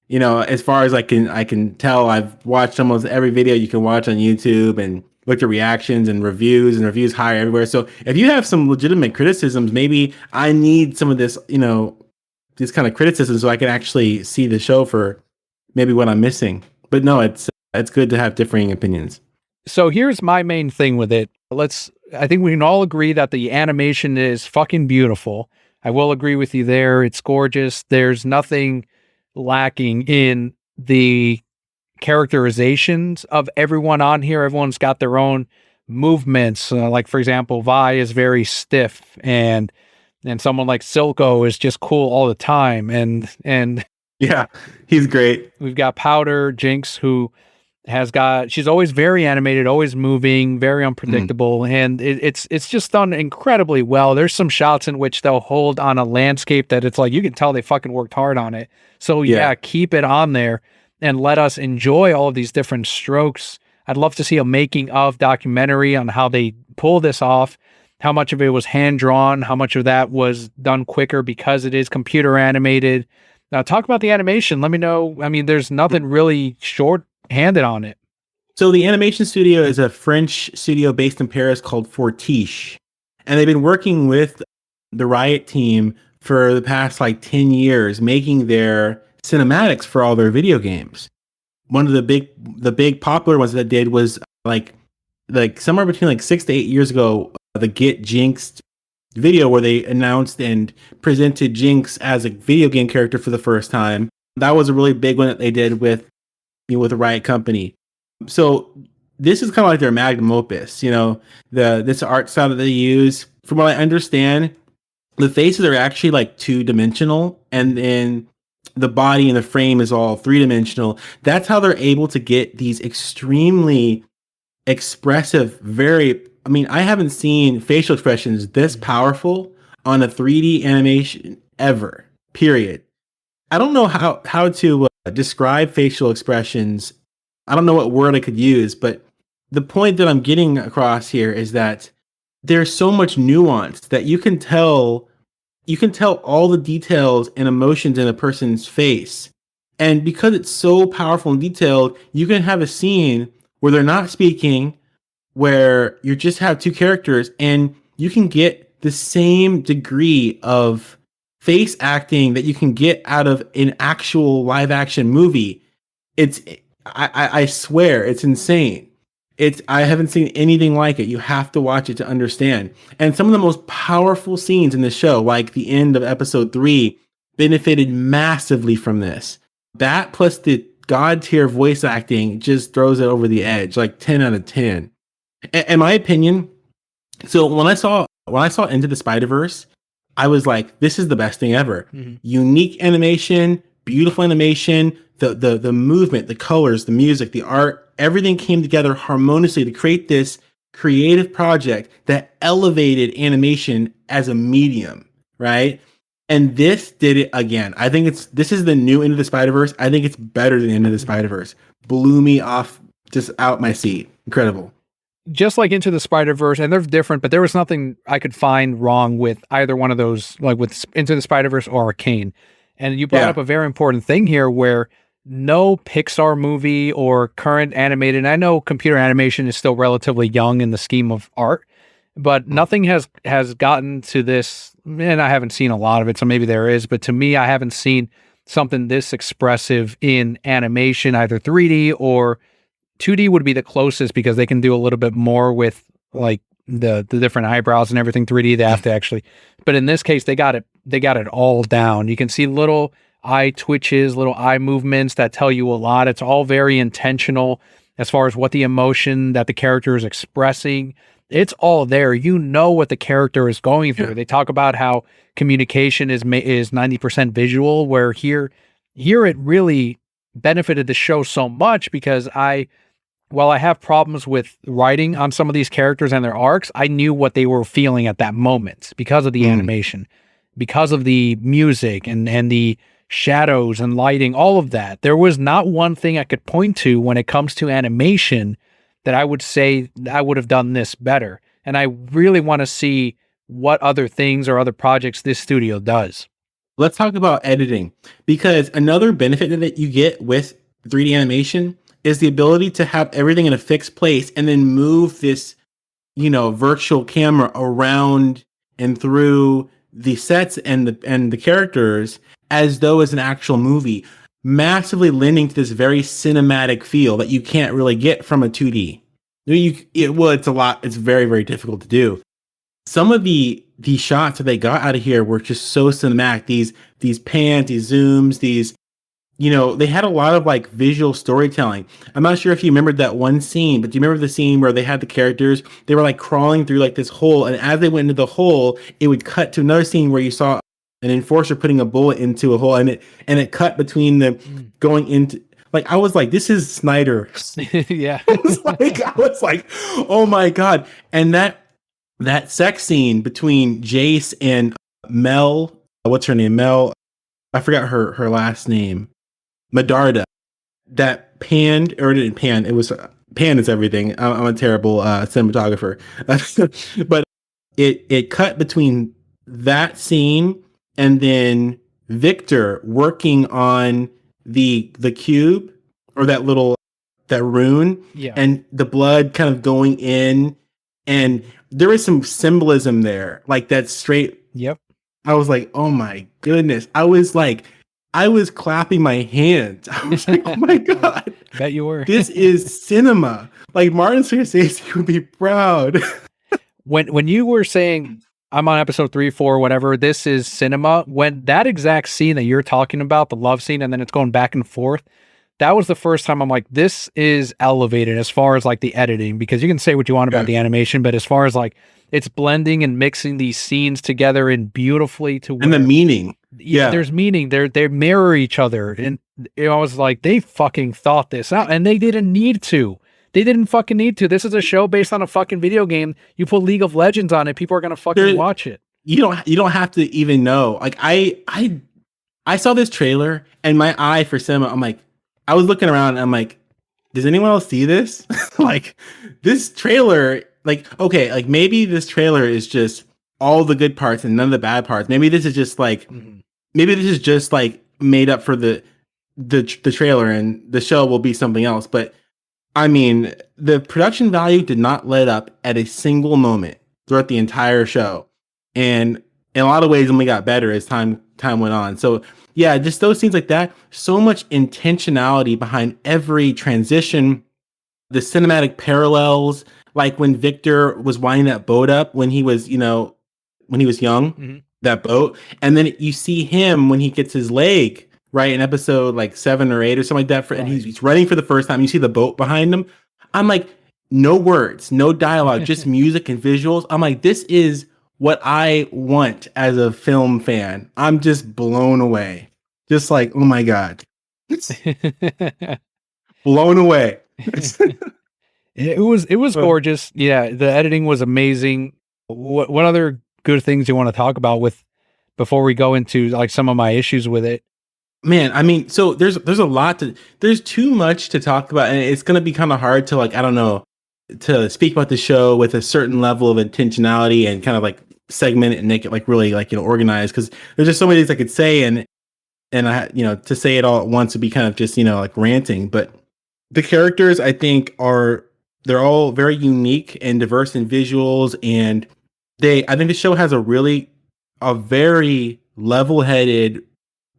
As far as I can tell, I've watched almost every video you can watch on YouTube and looked at reactions and reviews higher everywhere. So if you have some legitimate criticisms, maybe I need some of this, this kind of criticism so I can actually see the show for maybe what I'm missing. But no, it's good to have differing opinions. So here's my main thing with it. I think we can all agree that the animation is fucking beautiful. I will agree with you there. It's gorgeous. There's nothing lacking in the characterizations of everyone on here. Everyone's got their own movements. Like, for example, Vi is very stiff, and someone like Silco is just cool all the time. And yeah, he's great. We've got Powder, Jinx, who she's always very animated, always moving, very unpredictable. And it's just done incredibly well. There's some shots in which they'll hold on a landscape that it's like, you can tell they fucking worked hard on it. So yeah, keep it on there and let us enjoy all of these different strokes. I'd love to see a making of documentary on how they pull this off, how much of it was hand drawn, how much of that was done quicker because it is computer animated. Now talk about the animation. Let me know. I mean, there's nothing really short-handed on it. So the animation studio is a French studio based in Paris called Fortiche. And they've been working with the Riot team for the past 10 years, making their cinematics for all their video games. One of the big popular ones that did was like somewhere between 6 to 8 years ago, the Get Jinxed video where they announced and presented Jinx as a video game character for the first time. That was a really big one that they did with the Riot Company. So this is kind of like their magnum opus. You know, this art style that they use. From what I understand, the faces are actually like 2-dimensional, and then the body and the frame is all 3-dimensional. That's how they're able to get these extremely expressive, I mean, I haven't seen facial expressions this powerful on a 3D animation ever. Period. I don't know how to describe facial expressions. I don't know what word I could use, but the point that I'm getting across here is that there's so much nuance that you can tell all the details and emotions in a person's face. And because it's so powerful and detailed, you can have a scene where they're not speaking, where you just have two characters, and you can get the same degree of face acting that you can get out of an actual live action movie. It's I swear it's insane. I haven't seen anything like it. You have to watch it to understand. And some of the most powerful scenes in the show, like the end of episode 3, benefited massively from this. That plus the god tier voice acting just throws it over the edge, like 10 out of 10. In my opinion, so when I saw Into the Spider-Verse, I was like, this is the best thing ever. Mm-hmm. Unique animation, beautiful animation, the movement, the colors, the music, the art, everything came together harmoniously to create this creative project that elevated animation as a medium, right? And this did it again. I think this is the new Into the Spider-Verse. I think it's better than Into the Spider-Verse. Blew me off, just out my seat. Incredible. Just like Into the Spider-Verse, and they're different, but there was nothing I could find wrong with either one of those, like with Into the Spider-Verse or Arcane. And you brought up a very important thing here where no Pixar movie or current animated, and I know computer animation is still relatively young in the scheme of art, but nothing has gotten to this, and I haven't seen a lot of it, so maybe there is, but to me, I haven't seen something this expressive in animation, either 3D or 2D would be the closest because they can do a little bit more with like the different eyebrows and everything. 3D, they have to actually, but in this case, they got it all down. You can see little eye twitches, little eye movements that tell you a lot. It's all very intentional as far as what the emotion that the character is expressing. It's all there. You know what the character is going through. Yeah. They talk about how communication is 90% visual, where here it really benefited the show so much because while I have problems with writing on some of these characters and their arcs, I knew what they were feeling at that moment because of the animation, because of the music and the shadows and lighting, all of that. There was not one thing I could point to when it comes to animation that I would say I would have done this better. And I really want to see what other things or other projects this studio does. Let's talk about editing, because another benefit that you get with 3D animation is the ability to have everything in a fixed place and then move this, virtual camera around and through the sets and the characters as though it's an actual movie, massively lending to this very cinematic feel that you can't really get from a 2D. It's very, very difficult to do. Some of the shots that they got out of here were just so cinematic. These pans, these zooms, they had a lot of like visual storytelling. I'm not sure if you remembered that one scene, but do you remember the scene where they had the characters, they were like crawling through like this hole, and as they went into the hole, it would cut to another scene where you saw an enforcer putting a bullet into a hole, and it cut between the going into, like, I was like, this is Snyder. Yeah. I was like, oh my God. And that sex scene between Jace and Mel, what's her name? Mel, I forgot her last name. Medarda. That panned, or it didn't pan, it was, pan is everything. I'm a terrible cinematographer. But it cut between that scene and then Victor working on the cube, or that rune, and the blood kind of going in, and there is some symbolism there, like that straight. Yep. I was like, oh my goodness. I was clapping my hands. I was like, oh my God. Bet you were. This is cinema. Like, Martin Scorsese would be proud. When you were saying I'm on episode 3, 4, whatever, this is cinema, when that exact scene that you're talking about, the love scene, and then it's going back and forth, that was the first time I'm like, this is elevated as far as like the editing, because you can say what you want about the animation, but as far as like it's blending and mixing these scenes together and beautifully to where And the meaning. Yeah. there's meaning. They mirror each other, and I was like, they fucking thought this out, and they didn't need to. They didn't fucking need to. This is a show based on a fucking video game. You put League of Legends on it, people are gonna fucking watch it. You don't have to even know. Like I saw this trailer and my eye for cinema, I'm like, I was looking around and I'm like, does anyone else see this? Like this trailer, like, okay, like maybe this trailer is just all the good parts and none of the bad parts. Maybe this is just like, maybe this is just like made up for the trailer and the show will be something else. But I mean, the production value did not let up at a single moment throughout the entire show. And in a lot of ways, only got better as time went on. So yeah, just those scenes like that, so much intentionality behind every transition, the cinematic parallels, like when Victor was winding that boat up when he was, when he was young, that boat. And then you see him when he gets his leg, right, in episode like 7 or 8 or something like that. And he's running for the first time. You see the boat behind him. I'm like, no words, no dialogue, just music and visuals. I'm like, this is what I want as a film fan. I'm just blown away. Just like, oh my God. Blown away. It was gorgeous. Yeah, the editing was amazing. What other good things you want to talk about with before we go into like some of my issues with it? Man, I mean, so there's too much to talk about, and it's gonna be kind of hard to like, I don't know, to speak about the show with a certain level of intentionality and kind of like segment it and make it like really like, organized, because there's just so many things I could say, and I, to say it all at once would be kind of just, like ranting. But the characters, I think, they're all very unique and diverse in visuals, and I think the show has a very level-headed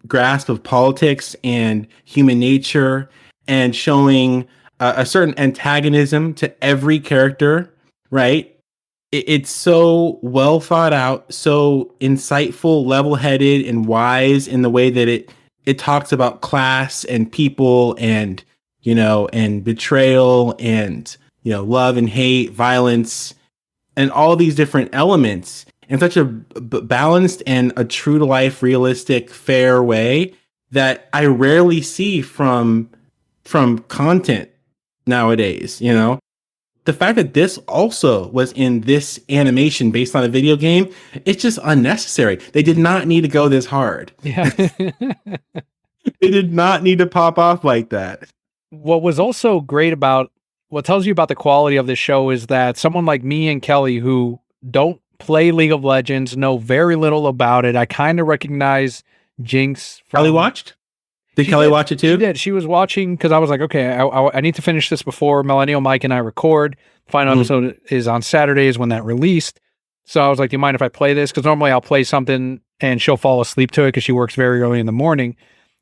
grasp of politics and human nature, and showing a certain antagonism to every character, right? It's so well thought out, so insightful, level-headed, and wise in the way that it talks about class and people and, and betrayal and, love and hate, violence, and all these different elements in such a balanced and a true to life, realistic, fair way that I rarely see from content nowadays. The fact that this also was in this animation based on a video game, it's just unnecessary. They did not need to go this hard. Yeah. They did not need to pop off like that. What was also great about what tells you about the quality of this show is that someone like me and Kelly, who don't play League of Legends, know very little about it. I kind of recognize Jinx. Kelly watched? Did Kelly watch it too? She did. She was watching because I was like, okay, I need to finish this before Millennial Mike and I record. Final episode is on Saturdays when that released. So I was like, do you mind if I play this? Because normally I'll play something and she'll fall asleep to it because she works very early in the morning.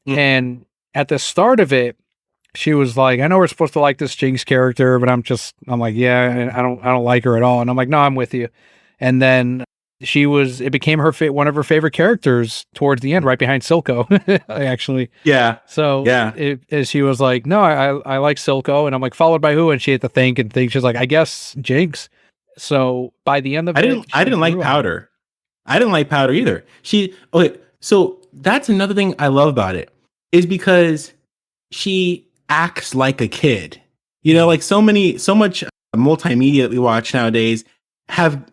And at the start of it, she was like, I know we're supposed to like this Jinx character, but I'm like, yeah, I don't like her at all. And I'm like, no, I'm with you. And then it became one of her favorite characters towards the end, right behind Silco, actually. Yeah. So yeah, she was like, no, I like Silco. And I'm like, followed by who? And she had to think. She's like, I guess Jinx. So by the end of it, I didn't like Powder. I didn't like Powder either. Okay. So that's another thing I love about it, is because she acts like a kid. Like so much multimedia that we watch nowadays have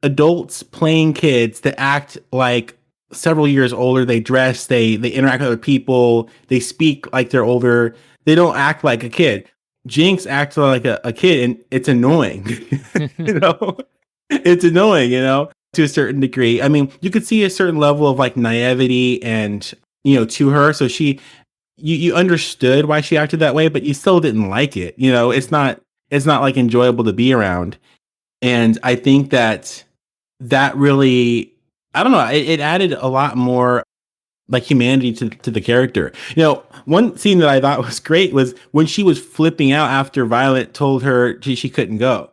adults playing kids that act like several years older. They dress, they interact with other people, they speak like they're older. They don't act like a kid. Jinx acts like a kid, and it's annoying. It's annoying, to a certain degree. I mean, you could see a certain level of like naivety and, to her. So you understood why she acted that way, but you still didn't like it. It's not like enjoyable to be around. And I think that really, I don't know, it added a lot more like humanity to the character. One scene that I thought was great was when she was flipping out after Violet told her she couldn't go.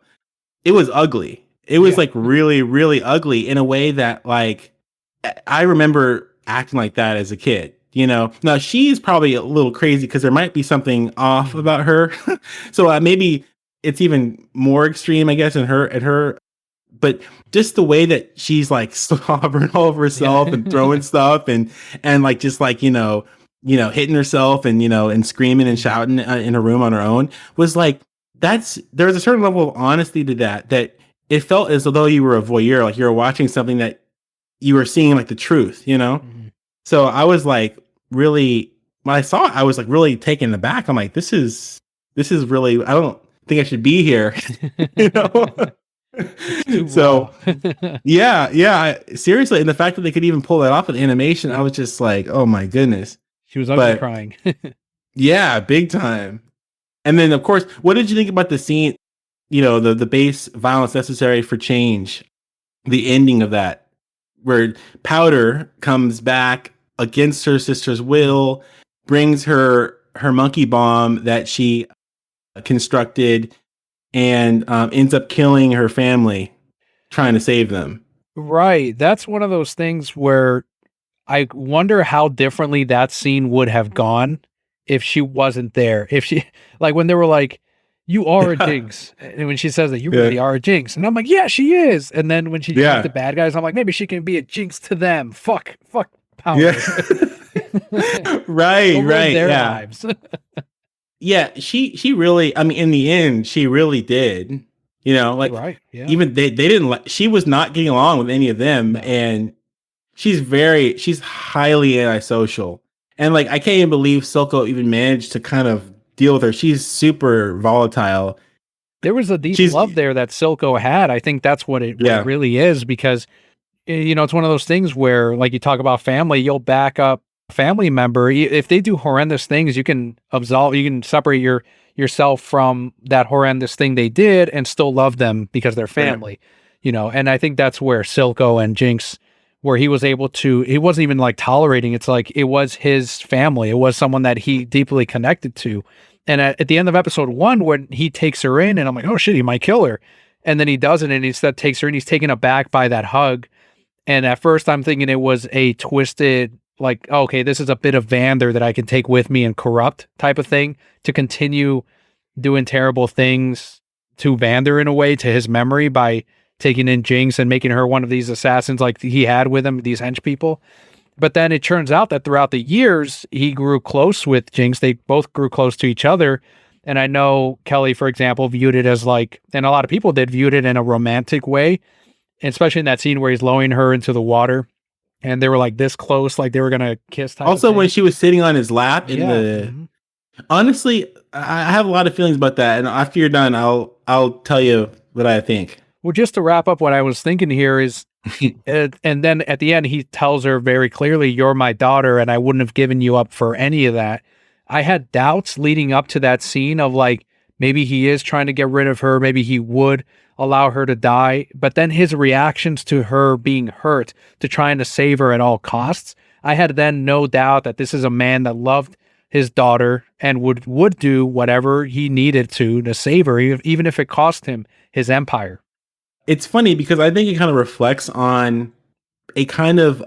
It was ugly. It was like really, really ugly in a way that like I remember acting like that as a kid. Now she's probably a little crazy because there might be something off about her. So maybe it's even more extreme, I guess, in her. But just the way that she's like slobbering all over herself and throwing stuff and like just like hitting herself and screaming and shouting in a room on her own was like there's a certain level of honesty to that it felt as though you were a voyeur, like you were watching something that you were seeing like the truth. So I was like really, when I saw it, I was like really taken aback. I'm like, this is really, I don't think I should be here. So yeah, seriously. And the fact that they could even pull that off in animation, I was just like, oh my goodness. She was ugly crying. Yeah, big time. And then of course, what did you think about the scene, the base violence necessary for change, the ending of that, where Powder comes back against her sister's will, brings her monkey bomb that she constructed, and ends up killing her family, trying to save them. Right. That's one of those things where I wonder how differently that scene would have gone if she wasn't there. If she, like when they were like, you are a Jinx. And when she says that, you really are a Jinx. And I'm like, yeah, she is. And then when she beat the bad guys, I'm like, maybe she can be a Jinx to them. Fuck Power. Yeah. right. Their Yeah. lives. Yeah, she really, I mean, in the end, she really did. Right. Yeah. Even they didn't she was not getting along with any of them. No. And she's highly antisocial. And like, I can't even believe Silco even managed to kind of deal with her. She's super volatile. There was a deep love there that Silco had. I think that's what it really is, because, it's one of those things where, like, you talk about family, you'll back up a family member. If they do horrendous things, you can separate yourself from that horrendous thing they did and still love them because they're family, and I think that's where Silco and Jinx, where he wasn't even like tolerating. It's like, it was his family. It was someone that he deeply connected to. And at the end of episode 1, when he takes her in, and I'm like, oh shit, he might kill her. And then he doesn't, and he instead takes her in. He's taken aback by that hug. And at first I'm thinking it was a twisted, like, okay, this is a bit of Vander that I can take with me and corrupt type of thing to continue doing terrible things to Vander in a way, to his memory, by taking in Jinx and making her one of these assassins like he had with him, these hench people. But then it turns out that throughout the years, he grew close with Jinx. They both grew close to each other. And I know Kelly, for example, viewed it as like, and a lot of people viewed it in a romantic way, especially in that scene where he's lowering her into the water. And they were like this close, like they were going to kiss. Also, when she was sitting on his lap honestly, I have a lot of feelings about that. And after you're done, I'll tell you what I think. Well, just to wrap up, what I was thinking here is, and then at the end, he tells her very clearly, you're my daughter, and I wouldn't have given you up for any of that. I had doubts leading up to that scene of like, maybe he is trying to get rid of her. Maybe he would allow her to die. But then his reactions to her being hurt, to trying to save her at all costs, I had then no doubt that this is a man that loved his daughter and would do whatever he needed to save her, even if it cost him his empire. It's funny because I think it kind of reflects on a kind of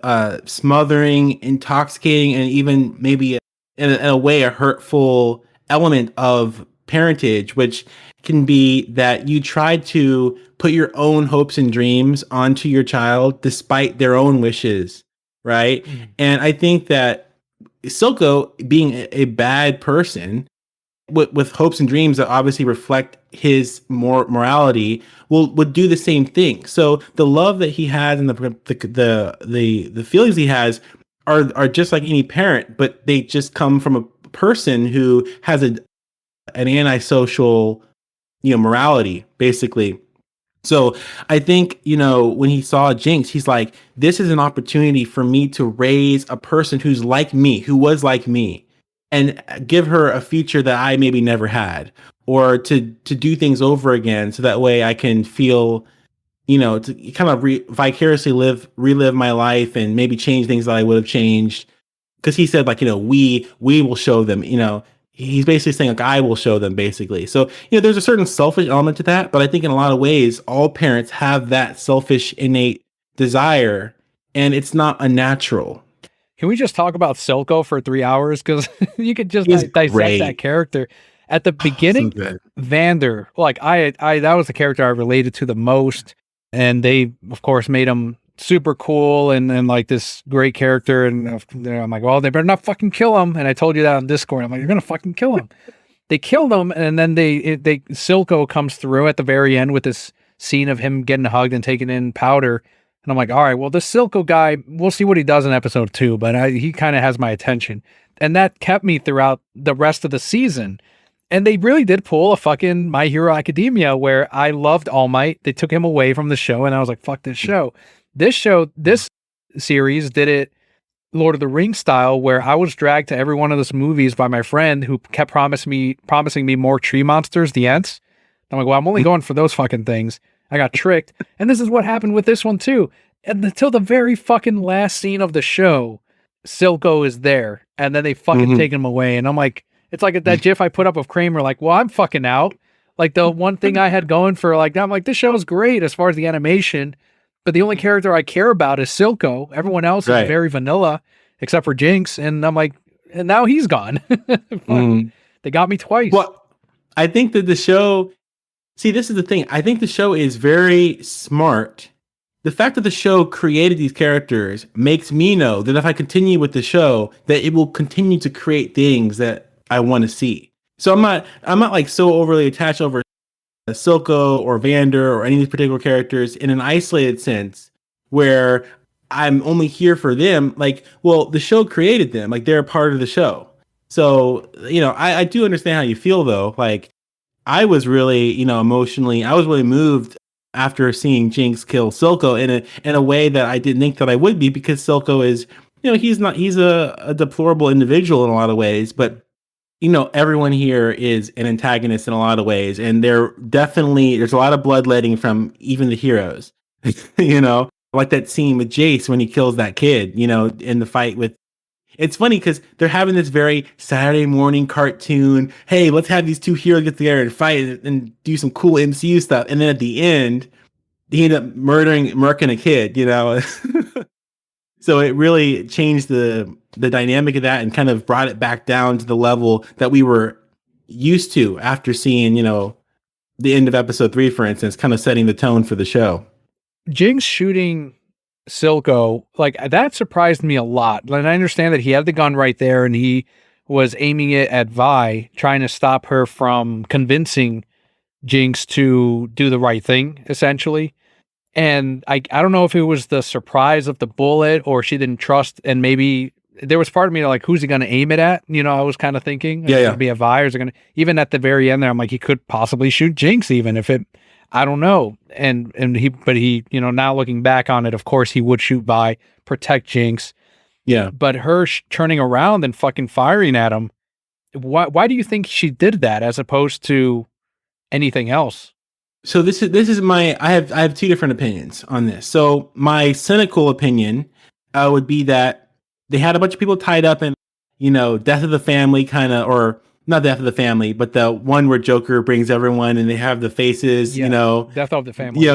smothering, intoxicating, and even maybe in a way a hurtful element of parentage, which can be that you try to put your own hopes and dreams onto your child despite their own wishes, right? Mm-hmm. And I think that Silco, being a bad person with hopes and dreams that obviously reflect his morality, would do the same thing. So the love that he has and the feelings he has are just like any parent, but they just come from a person who has an antisocial, morality, basically. So I think, when he saw Jinx, he's like, this is an opportunity for me to raise a person who's like me, who was like me, and give her a future that I maybe never had, or to do things over again. So that way I can feel, to kind of vicariously relive my life and maybe change things that I would have changed. Cause he said like, we will show them, he's basically saying like, I will show them, basically. So, there's a certain selfish element to that, but I think in a lot of ways, all parents have that selfish innate desire, and it's not unnatural. Can we just talk about Silco for 3 hours? Because you could just He's dissect great. that character. At the beginning, good. Vander, like I that was the character I related to the most, and they of course made him super cool and like this great character, and I'm like, well, they better not fucking kill him. And I told you that on Discord. I'm like, you're gonna fucking kill him. They killed him, and then they Silco comes through at the very end with this scene of him getting hugged and taking in powder. And I'm like, all right, well, this Silco guy, we'll see what he does in episode 2, but he kind of has my attention. And that kept me throughout the rest of the season. And they really did pull a fucking My Hero Academia where I loved All Might. They took him away from the show, and I was like, fuck this show. This series did it Lord of the Rings style, where I was dragged to every one of those movies by my friend who kept promising me more tree monsters, the Ents. I'm like, well, I'm only going for those fucking things. I got tricked. And this is what happened with this one too. And until the very fucking last scene of the show, Silco is there. And then they fucking take him away. And I'm like, it's like that GIF I put up of Kramer, like, well, I'm fucking out. Like the one thing I had going for like, I'm like, this show is great as far as the animation, but the only character I care about is Silco. Everyone else is very vanilla, except for Jinx. And I'm like, and now he's gone. They got me twice. Well, I think that the show, see, this is the thing. I think the show is very smart. The fact that the show created these characters makes me know that if I continue with the show, that it will continue to create things that I want to see. So I'm not like so overly attached over Silco or Vander or any of these particular characters in an isolated sense where I'm only here for them. Like, well, the show created them. Like, they're a part of the show. So, I do understand how you feel though. Like, I was really, emotionally, I was really moved after seeing Jinx kill Silco in a way that I didn't think that I would be, because Silco is, he's a deplorable individual in a lot of ways, but everyone here is an antagonist in a lot of ways, and there's a lot of bloodletting from even the heroes. Like that scene with Jace when he kills that kid, in the fight with. It's funny because they're having this very Saturday morning cartoon. Hey, let's have these two heroes get together and fight and do some cool MCU stuff, and then at the end, he ended up murking a kid. So it really changed the dynamic of that and kind of brought it back down to the level that we were used to after seeing, the end of episode 3, for instance, kind of setting the tone for the show. Jinx shooting Silco, like that surprised me a lot. And I understand that he had the gun right there and he was aiming it at Vi, trying to stop her from convincing Jinx to do the right thing, essentially. And I don't know if it was the surprise of the bullet or she didn't trust, and maybe there was part of me like, who's he going to aim it at? I was kind of thinking, is it going to be a Vi, or is it going to, even at the very end there, I'm like, he could possibly shoot Jinx even if it, I don't know. And he, now looking back on it, of course he would shoot Vi, protect Jinx. Yeah. But her turning around and fucking firing at him, why do you think she did that as opposed to anything else? So this is my, I have two different opinions on this. So my cynical opinion would be that they had a bunch of people tied up in, Death of the Family kind of, or not Death of the Family, but the one where Joker brings everyone and they have the faces, Death of the Family.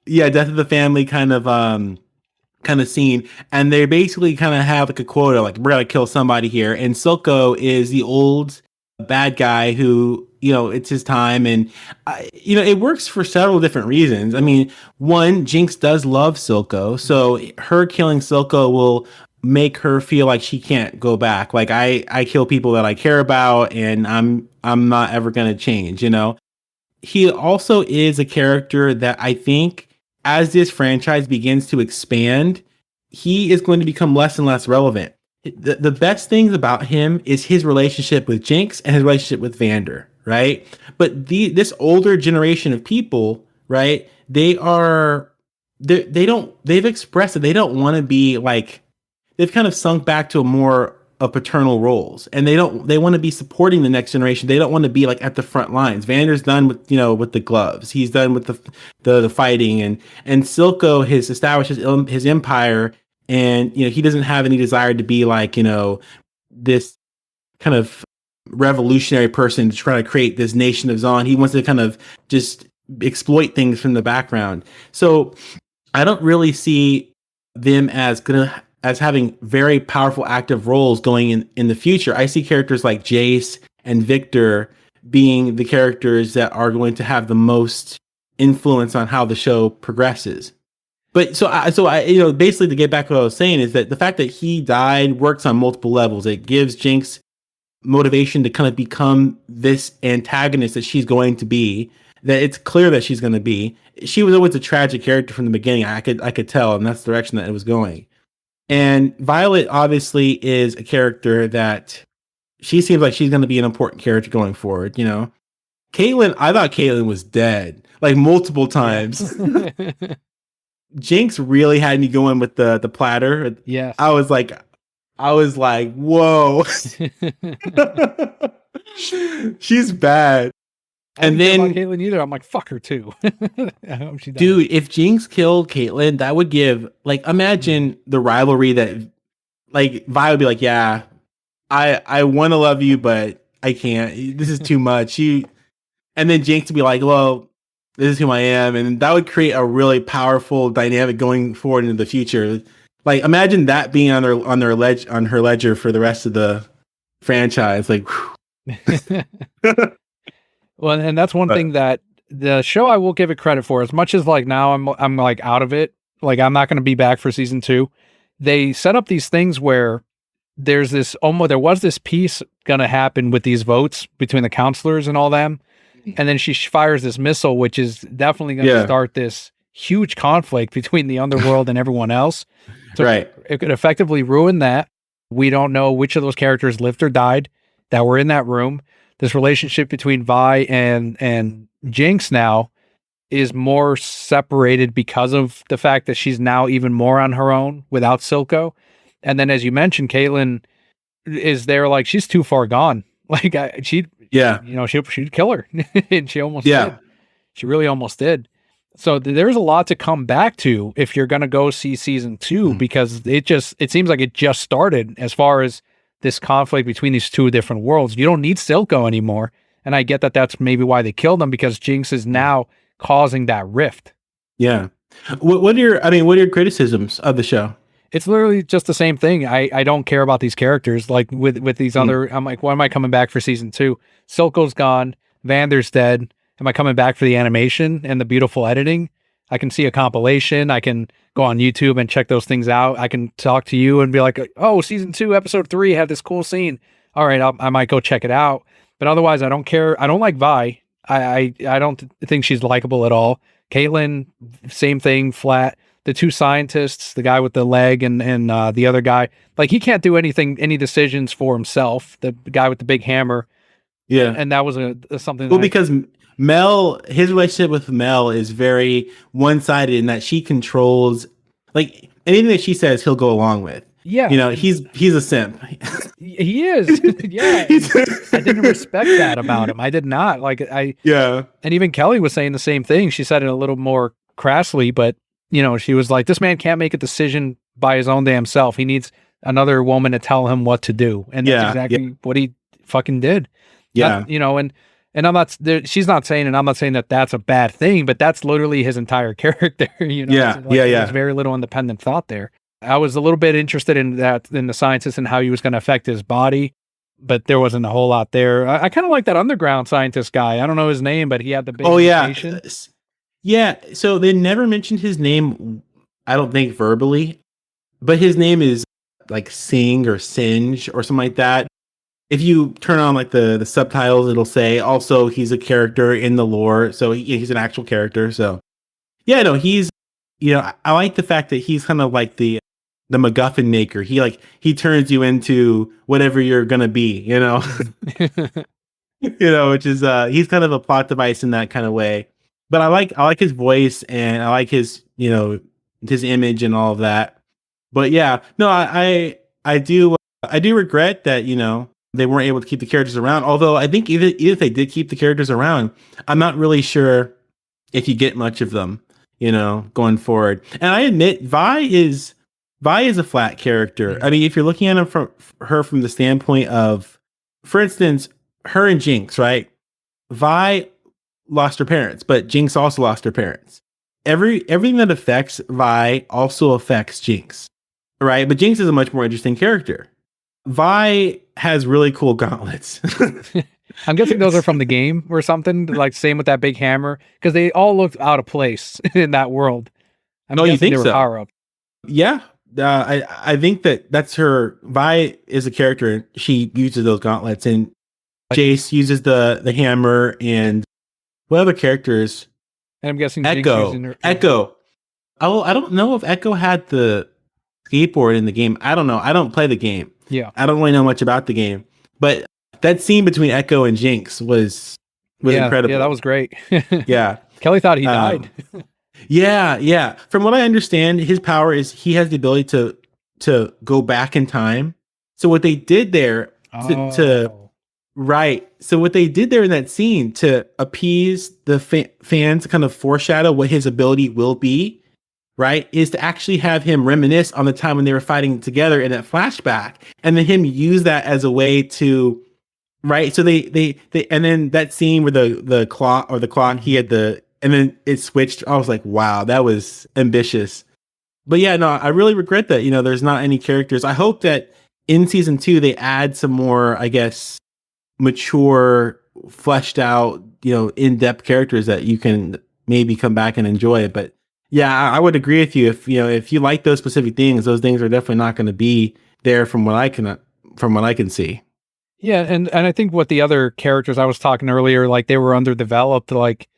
Yeah, Death of the Family kind of scene, and they basically kind of have like a quota, like, we're gonna kill somebody here, and Silco is the old bad guy who, it's his time, and it works for several different reasons. I mean, one, Jinx does love Silco, so her killing Silco will make her feel like she can't go back. Like, I kill people that I care about, and I'm not ever gonna change. He also is a character that I think, as this franchise begins to expand, he is going to become less and less relevant. The best things about him is his relationship with Jinx and his relationship with Vander, right? But this older generation of people, right? They've expressed that they don't want to be like, they've kind of sunk back to a more of paternal roles, and they want to be supporting the next generation. They don't want to be like at the front lines. Vander's done with, with the gloves. He's done with the fighting, and Silco has established his empire, and he doesn't have any desire to be like, this kind of revolutionary person to try to create this nation of Zon. He wants to kind of just exploit things from the background. So I don't really see them as gonna as having very powerful active roles going in the future. I see characters like Jace and Victor being the characters that are going to have the most influence on how the show progresses. But so I basically to get back to what I was saying is that the fact that he died works on multiple levels. It gives Jinx motivation to kind of become this antagonist that she's going to be, that it's clear that she's going to be. She was always a tragic character from the beginning. I could tell, and that's the direction that it was going. And Violet obviously is a character that she seems like she's going to be an important character going forward. Caitlyn, I thought Caitlyn was dead like multiple times. Jinx really had me going with the platter. Yes. I was like, whoa. She's bad. And then Caitlyn either. I'm like, fuck her too. I hope she dies. Dude, if Jinx killed Caitlyn, that would give imagine the rivalry that Vi would be like, yeah, I want to love you, but I can't. This is too much. And then Jinx would be like, well, this is who I am, and that would create a really powerful dynamic going forward into the future. Imagine that being on her ledger for the rest of the franchise. Well, and that's one thing that the show I will give it credit for. As much as now I'm out of it. I'm not going to be back for season 2. They set up these things where there was this piece going to happen with these votes between the counselors and all them. And then she fires this missile, which is definitely going to start this huge conflict between the underworld and everyone else. So it could effectively ruin that. We don't know which of those characters lived or died that were in that room. This relationship between Vi and Jinx now is more separated because of the fact that she's now even more on her own without Silco. And then, as you mentioned, Caitlyn is there she's too far gone. She'd kill her. And she almost did. She really almost did. So there's a lot to come back to if you're going to go see season 2, because it seems like it just started as far as this conflict between these two different worlds. You don't need Silco anymore. And I get that that's maybe why they killed him, because Jinx is now causing that rift. Yeah. What are your criticisms of the show? It's literally just the same thing. I don't care about these characters. With these other, I'm like, why am I coming back for season 2? Silco's gone. Vander's dead. Am I coming back for the animation and the beautiful editing? I can see a compilation. I can go on YouTube and check those things out. I can talk to you and be like, oh, season 2, episode 3 had this cool scene. All right, I might go check it out. But otherwise, I don't care. I don't like Vi. I don't think she's likable at all. Caitlyn, same thing, flat. The two scientists, the guy with the leg and the other guy, he can't do any decisions for himself. The guy with the big hammer. Yeah. And that was something. Well, because Mel, his relationship with Mel is very one-sided in that she controls, anything that she says, he'll go along with. Yeah. He's a simp. He is. Yeah. I didn't respect that about him. I did not. Yeah. And even Kelly was saying the same thing. She said it a little more crassly, but she was like, this man can't make a decision by his own damn self. He needs another woman to tell him what to do. And that's exactly what he fucking did. Yeah. And I'm not, she's not saying, and I'm not saying that that's a bad thing, but that's literally his entire character. There's very little independent thought there. I was a little bit interested in the scientist and how he was going to affect his body, but there wasn't a whole lot there. I kind of like that underground scientist guy. I don't know his name, but he had the big mutation. Yeah. So they never mentioned his name, I don't think verbally, but his name is Sing or Singe or something like that. If you turn on the subtitles, it'll say also he's a character in the lore. So he's an actual character. So yeah, no, he's, I like the fact that he's kind of like the MacGuffin maker. He turns you into whatever you're going to be, which is, he's kind of a plot device in that kind of way. But I like his voice, and I like his, his image and all of that. But yeah, no, I do regret that, they weren't able to keep the characters around. Although I think even if they did keep the characters around, I'm not really sure if you get much of them, going forward. And I admit, Vi is a flat character. I mean, if you're looking at him from the standpoint of, for instance, her and Jinx, right? Vi lost her parents, but Jinx also lost her parents. Everything that affects Vi also affects Jinx. right? But Jinx is a much more interesting character. Vi has really cool gauntlets. I'm guessing those are from the game or something. Like same with that big hammer, because they all looked out of place in that world. I'm Oh, you guessing think they were so? power up. Yeah. I think that's her. Vi is a character. She uses those gauntlets, and Jace uses the hammer. And what other characters? And I'm guessing Jinx Echo. using her. Echo. Oh, I don't know if Echo had the skateboard in the game. I don't know. I don't play the game. Yeah. I don't really know much about the game. But that scene between Echo and Jinx was incredible. Yeah, that was great. Yeah. Kelly thought he died. Yeah. From what I understand, his power is he has the ability to go back in time. So what they did there right. So what they did there in that scene to appease the fans, kind of foreshadow what his ability will be, right, is to actually have him reminisce on the time when they were fighting together in that flashback, and then him use that as a way to, right. So they and then that scene where the clock he had and then it switched. I was like, wow, that was ambitious. But yeah, no, I really regret that, there's not any characters. I hope that in season 2 they add some more, I guess, mature, fleshed out, in-depth characters that you can maybe come back and enjoy. But yeah, I would agree with you. If you like those specific things, those things are definitely not going to be there from what I can see. Yeah, and I think what the other characters I was talking earlier, like they were underdeveloped, like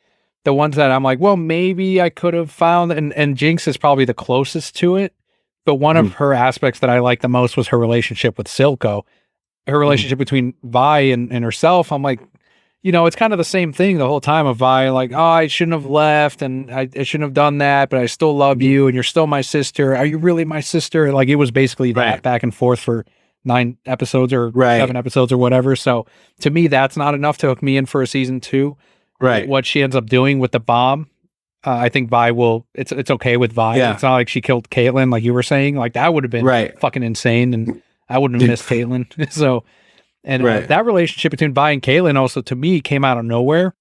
the ones that I'm like, well, maybe I could have found, and Jinx is probably the closest to it. But one of her aspects that I liked the most was her relationship with Silco. Her relationship between Vi and herself, I'm like, it's kind of the same thing the whole time of Vi, like, oh, I shouldn't have left and I shouldn't have done that, but I still love you and you're still my sister. Are you really my sister? Like, it was basically that back and forth for 9 episodes or 7 episodes or whatever. So to me, that's not enough to hook me in for a season 2. Right. What she ends up doing with the bomb, I think Vi it's okay with Vi. Yeah. It's not like she killed Caitlyn, like you were saying. Like, that would have been fucking insane, and I wouldn't have missed Caitlyn. So, and that relationship between Vi and Caitlyn also, to me, came out of nowhere.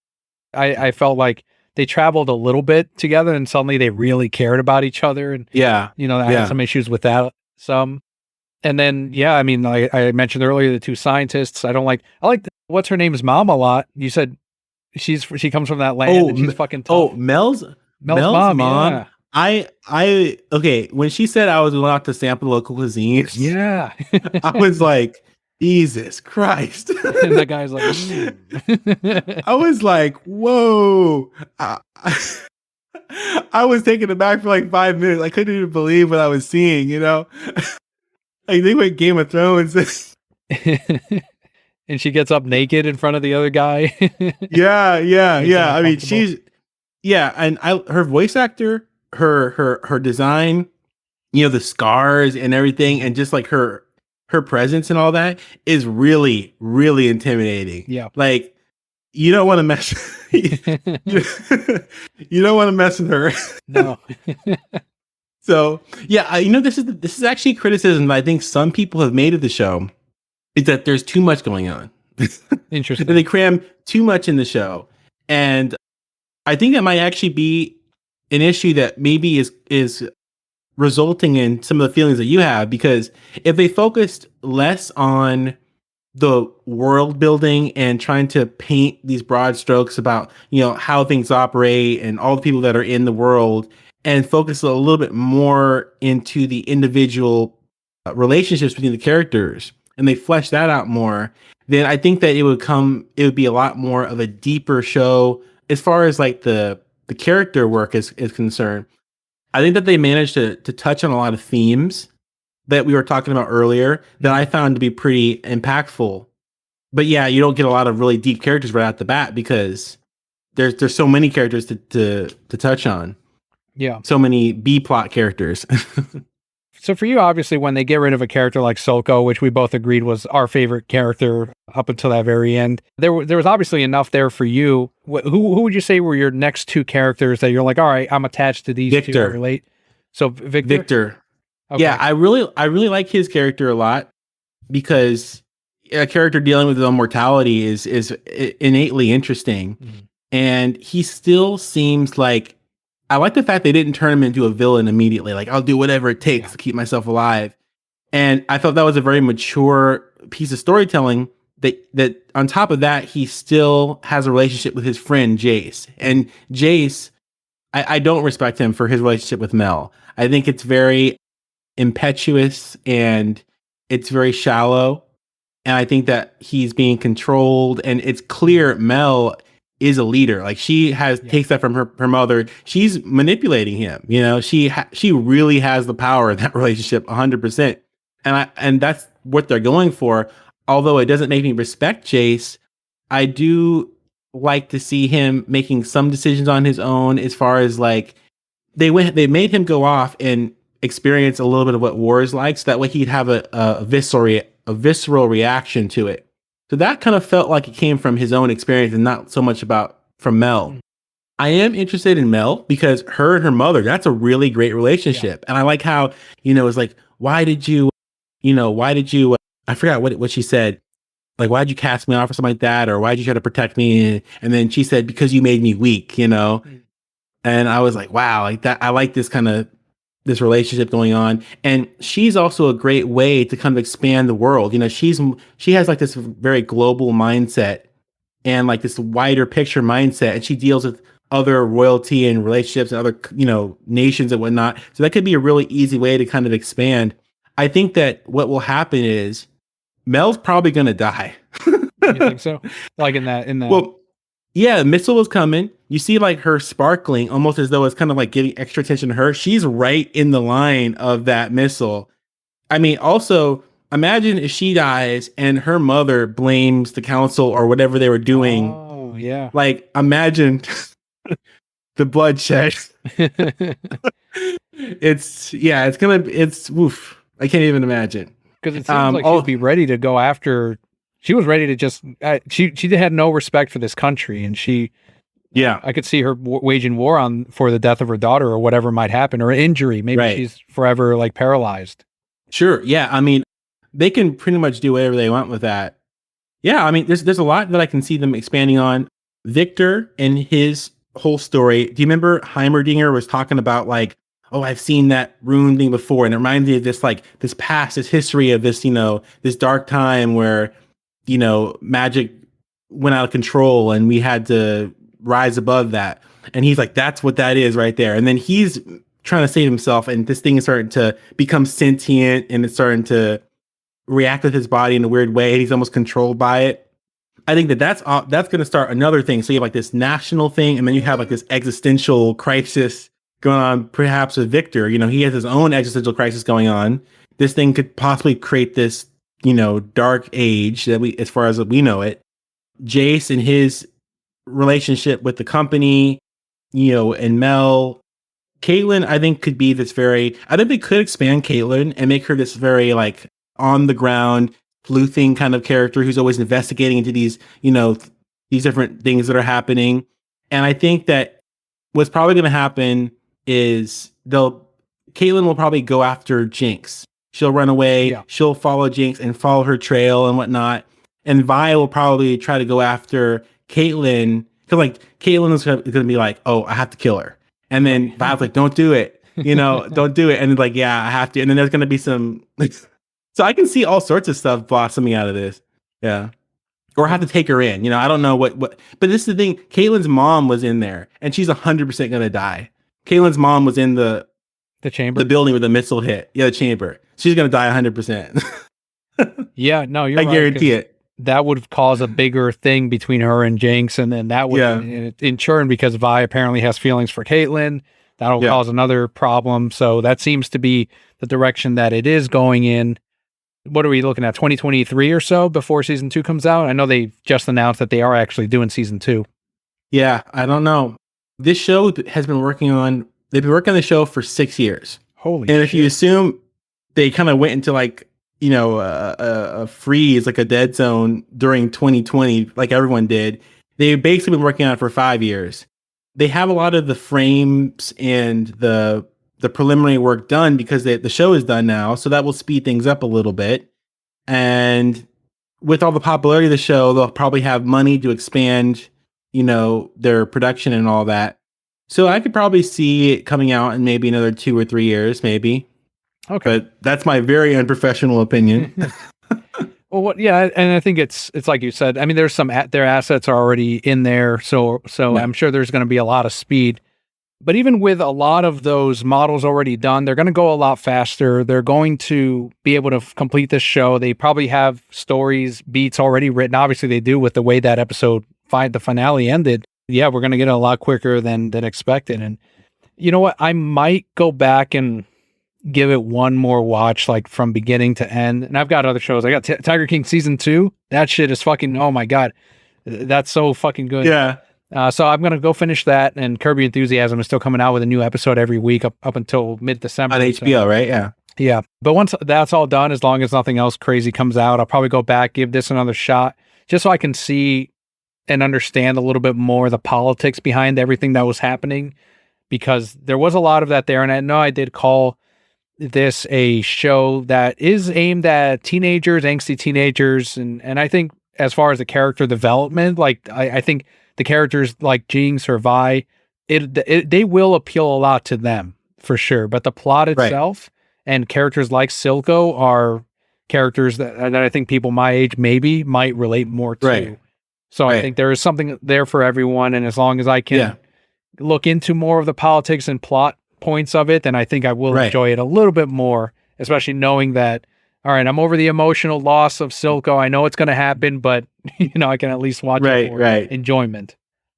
I felt like they traveled a little bit together, and suddenly they really cared about each other. And I had some issues with that. And then, I mean, like I mentioned earlier, the 2 scientists. I like what's her name's mom a lot. You said she comes from that land and she's fucking tough. Oh, Mel's mom. Yeah. Okay, when she said I was allowed to sample local cuisine, I was like, Jesus Christ. And that guy's like, I was like, whoa. I was taken aback for like 5 minutes. I couldn't even believe what I was seeing, I think with Game of Thrones. And she gets up naked in front of the other guy. Yeah. I mean, and her voice actor, her design, the scars and everything, and just like her presence and all that is really, really intimidating. Yeah. Like, you don't want to mess you don't want to mess with her. No. So yeah, this is actually criticism that I think some people have made of the show, is that there's too much going on. Interesting. They cram too much in the show. And I think that might actually be an issue that maybe is resulting in some of the feelings that you have, because if they focused less on the world building and trying to paint these broad strokes about, how things operate and all the people that are in the world, and focus a little bit more into the individual relationships between the characters, and they flesh that out more, then I think that it would be a lot more of a deeper show as far as like the character work is concerned. I think that they managed to touch on a lot of themes that we were talking about earlier that I found to be pretty impactful. But yeah, you don't get a lot of really deep characters right out the bat, because there's so many characters to touch on. Yeah. So many B plot characters. So for you, obviously, when they get rid of a character like Silco, which we both agreed was our favorite character up until that very end, there was obviously enough there for you. Who would you say were your next 2 characters that you're like, all right, I'm attached to these Victor. 2 I relate? So Victor. Okay. Yeah, I really like his character a lot, because a character dealing with his own mortality is innately interesting. Mm-hmm. And he still seems like I like the fact they didn't turn him into a villain immediately. Like, I'll do whatever it takes to keep myself alive. And I thought that was a very mature piece of storytelling. That on top of that, he still has a relationship with his friend Jace. And Jace, I don't respect him for his relationship with Mel. I think it's very impetuous and it's very shallow. And I think that he's being controlled. And it's clear Mel is a leader. Like she takes that from her mother. She's manipulating him. You know, she really has the power in that relationship 100%. And that's what they're going for. Although it doesn't make me respect Jace, I do like to see him making some decisions on his own. As far as like they made him go off and experience a little bit of what war is like, so that way he'd have a visceral reaction to it. So that kind of felt like it came from his own experience and not so much from Mel. I am interested in Mel because her and her mother, that's a really great relationship. And I like how, it's like, why did you, I forgot what she said. Like, why'd you cast me off or something like that? Or why'd you try to protect me? And then she said, because you made me weak, And I was like, wow, like that. I like this relationship going on. And she's also a great way to kind of expand the world. She has like this very global mindset and like this wider picture mindset. And she deals with other royalty and relationships and other, nations and whatnot. So that could be a really easy way to kind of expand. I think that what will happen is Mel's probably going to die. You think so? Like in that. Well, yeah, the missile is coming. You see like her sparkling almost as though it's kind of like giving extra attention to her. She's right in the line of that missile. I mean, also imagine if she dies and her mother blames the council or whatever they were doing. Oh, yeah. Like imagine the bloodshed. It's woof. I can't even imagine. Because it seems like she'd be ready to go after. She was ready to just. She had no respect for this country, and she. Yeah, I could see her waging war for the death of her daughter or whatever might happen, or injury. Maybe she's forever like paralyzed. Sure. Yeah. I mean, they can pretty much do whatever they want with that. Yeah. I mean, there's a lot that I can see them expanding on. Victor and his whole story. Do you remember Heimerdinger was talking about like, oh, I've seen that rune thing before. And it reminds me of this, like this past, this history of this, this dark time where, magic went out of control and we had to rise above that. And he's like, that's what that is right there. And then he's trying to save himself. And this thing is starting to become sentient and it's starting to react with his body in a weird way. And he's almost controlled by it. I think that's going to start another thing. So you have like this national thing, and then you have like this existential crisis going on, perhaps with Victor. He has his own existential crisis going on. This thing could possibly create this, dark age that as far as we know it. Jace and his relationship with the company, and Mel. Caitlin, I think, could be this I think they could expand Caitlin and make her this very like on the ground, sleuthing kind of character who's always investigating into these, these different things that are happening. And I think that what's probably going to happen is Caitlin will probably go after Jinx. She'll run away. Yeah. She'll follow Jinx and follow her trail and whatnot. And Vi will probably try to go after Caitlin because like Caitlin is going to be like, oh, I have to kill her. And then Vi's like, don't do it. Don't do it. And then like, yeah, I have to. And then there's going to be some. So I can see all sorts of stuff blossoming out of this. Yeah. Or have to take her in. I don't know what. But this is the thing. Caitlin's mom was in there and she's 100% going to die. Caitlin's mom was in the chamber, the building where the missile hit. Yeah, the chamber. She's going to die 100%. Yeah, no, you're right. I guarantee it. That would cause a bigger thing between her and Jinx. And then that would, in turn, because Vi apparently has feelings for Caitlin, that'll cause another problem. So that seems to be the direction that it is going in. What are we looking at? 2023 or so before season 2 comes out? I know they just announced that they are actually doing season 2. Yeah, I don't know. This show has been they've been working on the show for 6 years. Holy And shit. if you assume they kind of went into like, a freeze, like a dead zone during 2020, like everyone did, they've basically been working on it for 5 years. They have a lot of the frames and the preliminary work done because the show is done now. So that will speed things up a little bit. And with all the popularity of the show, they'll probably have money to expand, their production and all that. So I could probably see it coming out in maybe another 2 or 3 years, maybe. Okay. But that's my very unprofessional opinion. Well, yeah, and I think it's like you said. I mean, there's their assets are already in there, so Yeah. I'm sure there's going to be a lot of speed. But even with a lot of those models already done, they're going to go a lot faster. They're going to be able to complete this show. They probably have stories, beats already written. Obviously, they do with the way that episode 5, the finale ended. Yeah, we're going to get it a lot quicker than expected. And you know what? I might go back and give it one more watch, like from beginning to end. And I've got other shows. I got Tiger King season 2. That shit is fucking, oh my God. That's so fucking good. Yeah. So I'm going to go finish that. And Kirby Enthusiasm is still coming out with a new episode every week up until mid-December. On HBO, right? Yeah. Yeah. But once that's all done, as long as nothing else crazy comes out, I'll probably go back, give this another shot, just so I can see and understand a little bit more the politics behind everything that was happening, because there was a lot of that there. And I know I did call this a show that is aimed at teenagers, angsty teenagers. And I think as far as the character development, like I think the characters like Jinx or Vi, they will appeal a lot to them for sure. But the plot itself and characters like Silco are characters that I think people my age maybe might relate more to. Right. So I think there is something there for everyone. And as long as I can look into more of the politics and plot points of it, then I think I will enjoy it a little bit more, especially knowing that, all right, I'm over the emotional loss of Silco. I know it's going to happen, but I can at least watch it for enjoyment.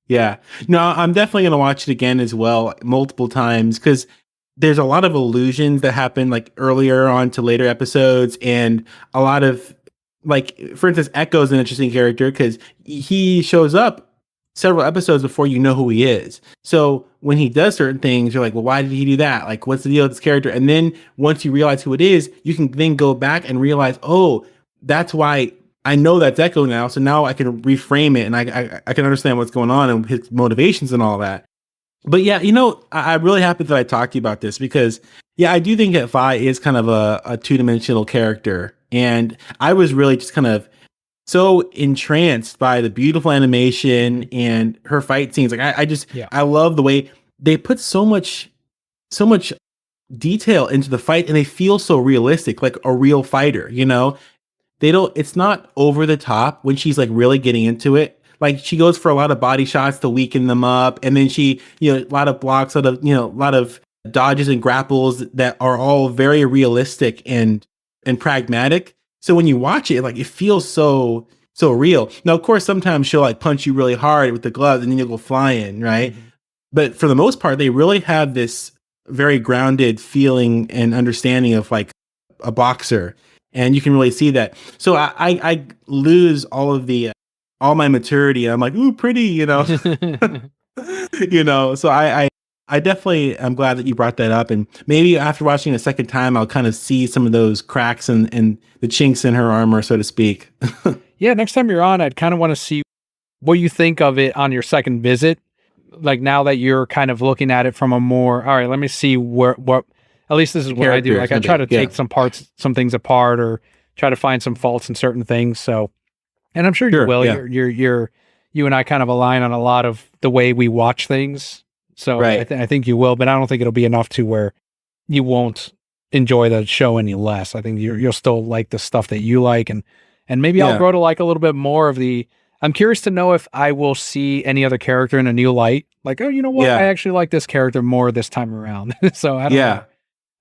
Yeah. No, I'm definitely going to watch it again as well, multiple times, because there's a lot of allusions that happen like earlier on to later episodes, and a lot of, like, for instance, Echo's an interesting character because he shows up several episodes before you know who he is. So when he does certain things, you're like, well, why did he do that? Like, what's the deal with this character? And then once you realize who it is, you can then go back and realize, oh, that's why I know that's Echo now. So now I can reframe it, and I can understand what's going on and his motivations and all that. But yeah, I'm really happy that I talked to you about this because, yeah, I do think that Vi is kind of a two-dimensional character. And I was really just kind of so entranced by the beautiful animation and her fight scenes. Like I love the way they put so much detail into the fight, and they feel so realistic, like a real fighter, it's not over the top when she's like really getting into it. Like she goes for a lot of body shots to weaken them up. And then she, a lot of blocks, a lot of dodges and grapples that are all very realistic and pragmatic. So when you watch it, like it feels so real. Now, of course, sometimes she'll like punch you really hard with the gloves and then you'll go flying, right? Mm-hmm. But for the most part, they really have this very grounded feeling and understanding of like a boxer. And you can really see that. So I lose all my maturity. I'm like, ooh, pretty, So I definitely am glad that you brought that up. And maybe after watching a second time, I'll kind of see some of those cracks and the chinks in her armor, so to speak. Yeah, next time you're on, I'd kind of want to see what you think of it on your second visit. Like now that you're kind of looking at it from a more, all right, let me see what, at least this is what I do. Like I try to take some things apart or try to find some faults in certain things. So, and I'm sure you will. Yeah. You and I kind of align on a lot of the way we watch things. So I think you will, but I don't think it'll be enough to where you won't enjoy the show any less. I think you'll still like the stuff that you like, and maybe I'll grow to like a little bit more of the. I'm curious to know if I will see any other character in a new light. Like, oh, you know what? Yeah. I actually like this character more this time around. So I don't know.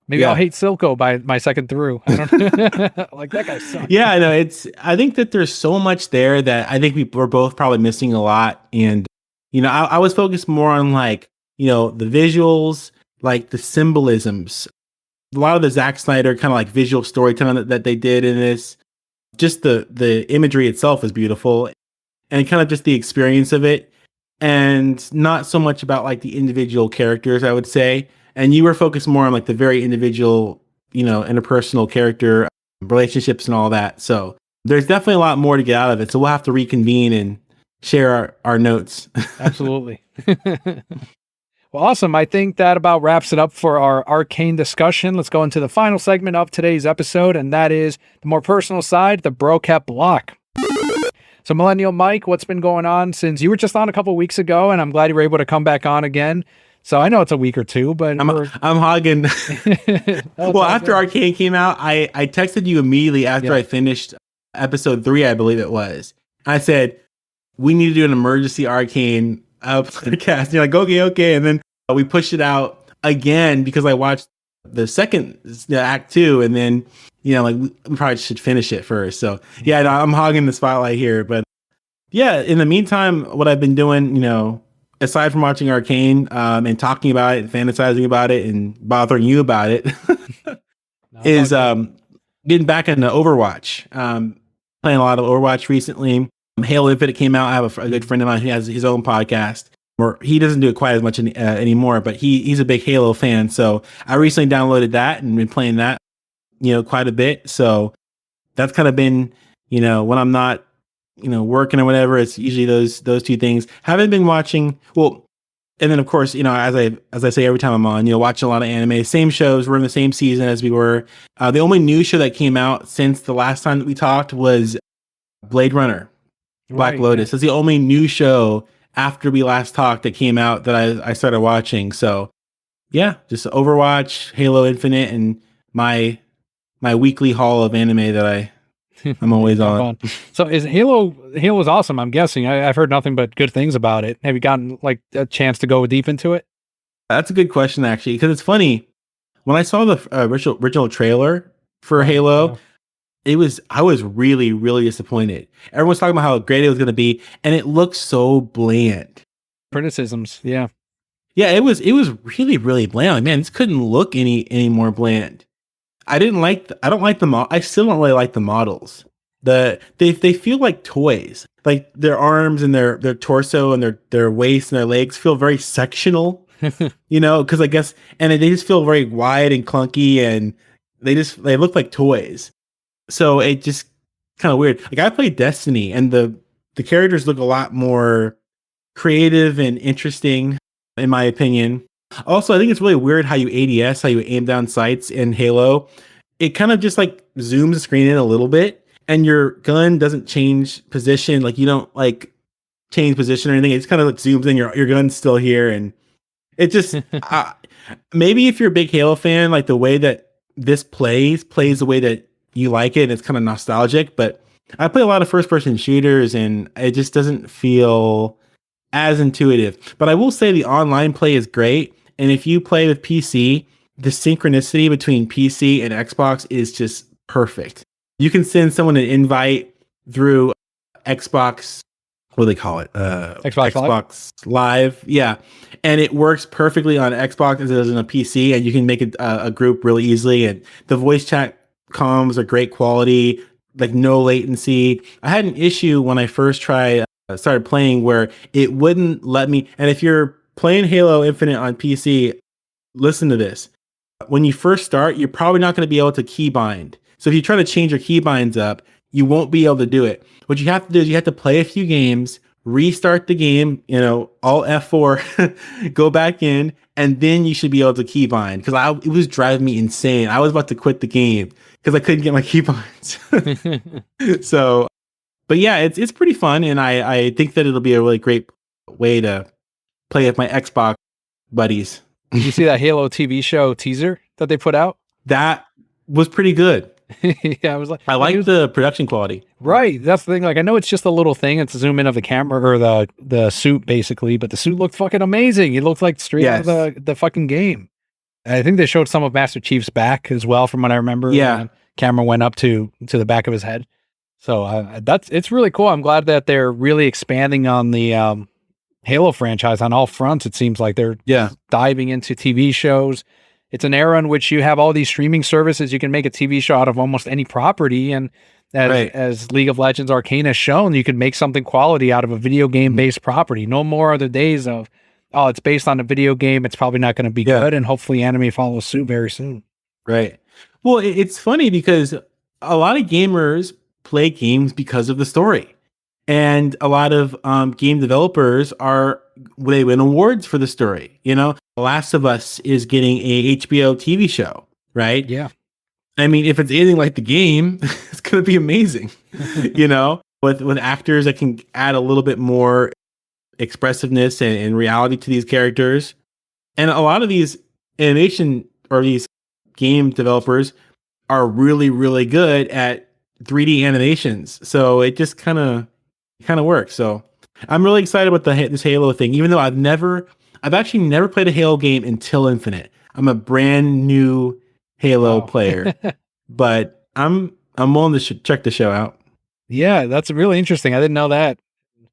Maybe I'll hate Silco by my second through. I don't know. Like that guy sucks. Yeah, I know. I think that there's so much there that I think we're both probably missing a lot. And, I was focused more on like, the visuals, like the symbolisms, a lot of the Zack Snyder kind of like visual storytelling that they did in this. Just the imagery itself is beautiful, and kind of just the experience of it, and not so much about like the individual characters, I would say. And you were focused more on like the very individual, interpersonal character relationships and all that. So there's definitely a lot more to get out of it. So we'll have to reconvene and share our notes. Absolutely. Well, awesome. I think that about wraps it up for our Arcane discussion. Let's go into the final segment of today's episode, and that is the more personal side, the Bro Cat block. So Millennial Mike, what's been going on since you were just on a couple weeks ago, and I'm glad you were able to come back on again. So I know it's a week or two, but I'm hogging. Well, after Arcane came out, I texted you immediately after I finished episode 3, I believe it was. I said, we need to do an emergency Arcane podcast. You're like, okay. And then we pushed it out again because I watched the second act 2, and then, like we probably should finish it first. So yeah, no, I'm hogging the spotlight here. But yeah, in the meantime, what I've been doing, aside from watching Arcane and talking about it, fantasizing about it, and bothering you about it, is getting back into Overwatch. Playing a lot of Overwatch recently. Halo Infinite came out. I have a good friend of mine who has his own podcast, or he doesn't do it quite as much anymore, but he's a big Halo fan. So I recently downloaded that and been playing that, quite a bit. So that's kind of been, when I'm not, working or whatever, it's usually those two things. Haven't been watching, and then of course, as I say every time I'm on, watching a lot of anime, same shows. We're in the same season as we were. The only new show that came out since the last time that we talked was Blade Runner. Black Lotus. It's the only new show after we last talked that came out that I started watching. So yeah, just Overwatch, Halo Infinite, and my weekly haul of anime that I'm always on. So is Halo is awesome, I'm guessing. I've heard nothing but good things about it. Have you gotten like a chance to go deep into it? That's a good question, actually, because it's funny. When I saw the original trailer for Halo, I was really, really disappointed. Everyone's talking about how great it was going to be, and it looks so bland. Criticisms, yeah. Yeah, it was really, really bland. Like, man, this couldn't look any more bland. I don't like the I still don't really like the models. They feel like toys. Like their arms and their torso and their waist and their legs feel very sectional. Because I guess, and they just feel very wide and clunky, and they look like toys. So it just kind of weird. Like I played Destiny, and the characters look a lot more creative and interesting, in my opinion. Also, I think it's really weird how you ADS, how you aim down sights in Halo. It kind of just like zooms the screen in a little bit, and your gun doesn't change position. Like you don't like change position or anything. It just kind of like zooms in. Your gun's still here, and it just maybe if you're a big Halo fan, like the way that this plays the way that you like it, and it's kind of nostalgic. But I play a lot of first-person shooters, and it just doesn't feel as intuitive. But I will say the online play is great, and if you play with PC, the synchronicity between PC and Xbox is just perfect. You can send someone an invite through Xbox, what do they call it? Xbox Live. Yeah. And it works perfectly on Xbox as it does on a PC, and you can make a group really easily. And the voice chat comms are great quality, like no latency. I had an issue when I first started playing where it wouldn't let me. And if you're playing Halo Infinite on PC, listen to this. When you first start, you're probably not going to be able to keybind. So if you try to change your keybinds up, you won't be able to do it. What you have to do is you have to play a few games, restart the game, all F4, go back in, and then you should be able to keybind. Because it was driving me insane. I was about to quit the game because I couldn't get my keybinds. So, but yeah, it's pretty fun, and I think that it'll be a really great way to play with my Xbox buddies. Did you see that Halo TV show teaser that they put out? That was pretty good. Yeah, I was like, I like the production quality. Right, that's the thing. Like, I know it's just a little thing. It's a zoom in of the camera or the suit, basically. But the suit looked fucking amazing. It looked like straight out of the fucking game. I think they showed some of Master Chief's back as well, from what I remember. Yeah, camera went up to the back of his head. So it's really cool. I'm glad that they're really expanding on the Halo franchise on all fronts. It seems like they're diving into TV shows. It's an era in which you have all these streaming services. You can make a TV show out of almost any property. And as League of Legends Arcane has shown, you can make something quality out of a video game based property. No more are the days of, it's based on a video game. It's probably not going to be good. And hopefully anime follows suit very soon. Right. Well, it's funny because a lot of gamers play games because of the story. And a lot of game developers they win awards for the story. The Last of Us is getting a HBO TV show, right? Yeah. I mean, if it's anything like the game, it's going to be amazing, with actors that can add a little bit more expressiveness and reality to these characters. And a lot of these animation or these game developers are really, really good at 3D animations. So it just kind of works. So I'm really excited about this Halo thing, even though I've actually never played a Halo game until Infinite. I'm a brand new Halo player, but I'm willing to check the show out. Yeah, that's really interesting. I didn't know that.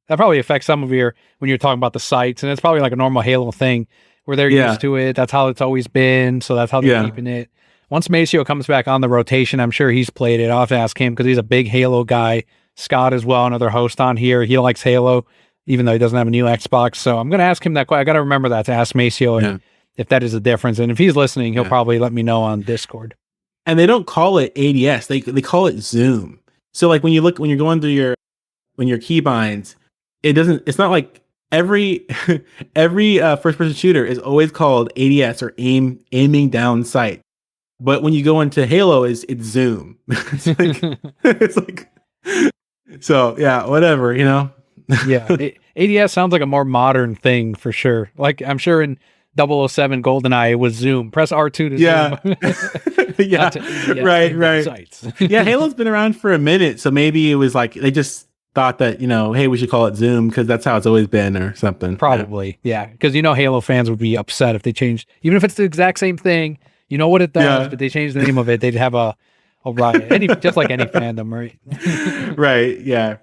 That probably affects some of when you're talking about the sites, and it's probably like a normal Halo thing where they're used to it. That's how it's always been, so that's how they're keeping it. Once Maceo comes back on the rotation, I'm sure he's played it. I'll have to ask him because he's a big Halo guy. Scott as well, another host on here. He likes Halo, even though he doesn't have a new Xbox. So I'm going to ask him that question. I got to remember that to ask Maceo if that is a difference. And if he's listening, he'll probably let me know on Discord. And they don't call it ADS; they call it Zoom. So like when you're going through your keybinds, it's not like every first person shooter is always called ADS or aiming down sight. But when you go into Halo, it's Zoom. It's like so yeah, whatever, ADS sounds like a more modern thing for sure. Like I'm sure in 007 GoldenEye it was Zoom. Press R2 to Zoom. Yeah. Right. Sites. Yeah, Halo's been around for a minute, so maybe it was like they just thought that, hey, we should call it Zoom because that's how it's always been or something. Probably. Yeah. Because Halo fans would be upset if they changed, even if it's the exact same thing, what it does, but they changed the name of it, they'd have a riot. Just like any fandom, right? Right. Yeah.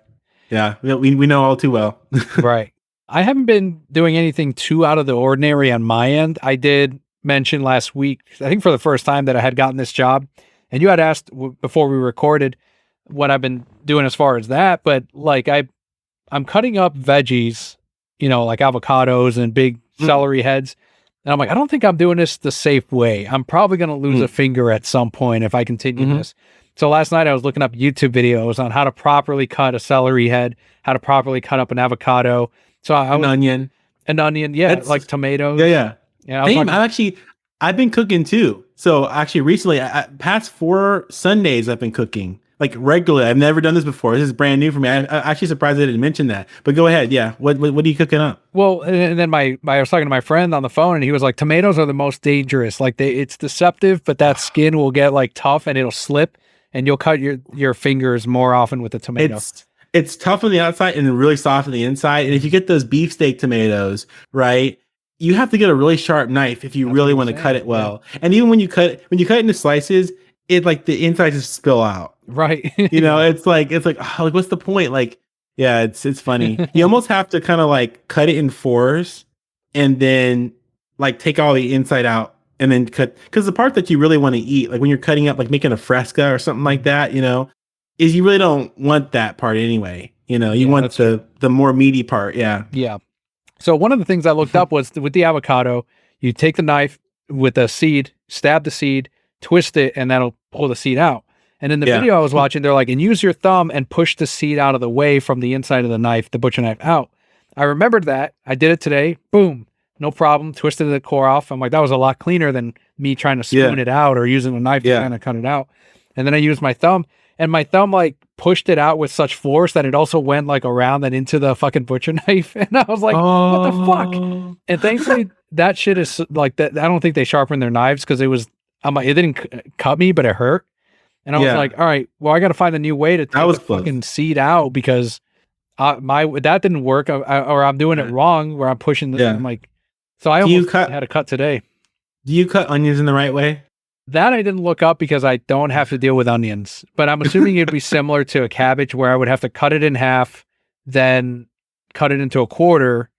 Yeah. We know all too well. Right. I haven't been doing anything too out of the ordinary on my end. I did mention last week, I think for the first time, that I had gotten this job, and you had asked before we recorded what I've been doing as far as that, but like I'm cutting up veggies, like avocados and big celery heads. And I'm like, I don't think I'm doing this the safe way. I'm probably going to lose a finger at some point if I continue this. So last night I was looking up YouTube videos on how to properly cut a celery head, how to properly cut up an avocado. So an onion. Yeah. Like tomatoes. Yeah. Yeah. I've been cooking too. So actually recently, past 4 Sundays, I've been cooking. Like regularly. I've never done this before. This is brand new for me. I'm actually surprised I didn't mention that. But go ahead. Yeah. What are you cooking up? Well, and then I was talking to my friend on the phone, and he was like, tomatoes are the most dangerous. Like it's deceptive, but that skin will get like tough and it'll slip, and you'll cut your fingers more often with the tomato. It's tough on the outside and really soft on the inside. And if you get those beefsteak tomatoes, right, you have to get a really sharp knife if you really want to cut it well. Yeah. And even when you cut it into slices, it like the inside just spill out. Right. It's like what's the point? Like, yeah, it's funny. You almost have to kind of like cut it in 4s and then like take all the inside out and then cut, because the part that you really want to eat, like when you're cutting up, like making a fresca or something like that, is you really don't want that part anyway. You want the more meaty part. Yeah. Yeah. So one of the things I looked up was with the avocado, you take the knife with the seed, stab the seed, twist it, and that'll pull the seed out. And in the video I was watching, they're like, and use your thumb and push the seed out of the way from the inside of the knife, the butcher knife out. I remembered that. I did it today. Boom. No problem. Twisted the core off. I'm like, that was a lot cleaner than me trying to spoon it out or using a knife to kind of cut it out. And then I used my thumb, and my thumb like pushed it out with such force that it also went like around and into the fucking butcher knife. And I was like, what the fuck? And thankfully that shit is like that. I don't think they sharpened their knives because it didn't cut me, but it hurt. And I was like, all right, well, I got to find a new way to take the fucking seed out because that didn't work, or I'm doing it wrong where I'm pushing the, I'm like, so I almost had a cut today. Do you cut onions in the right way? That I didn't look up because I don't have to deal with onions, but I'm assuming it'd be similar to a cabbage where I would have to cut it in half, then cut it into a quarter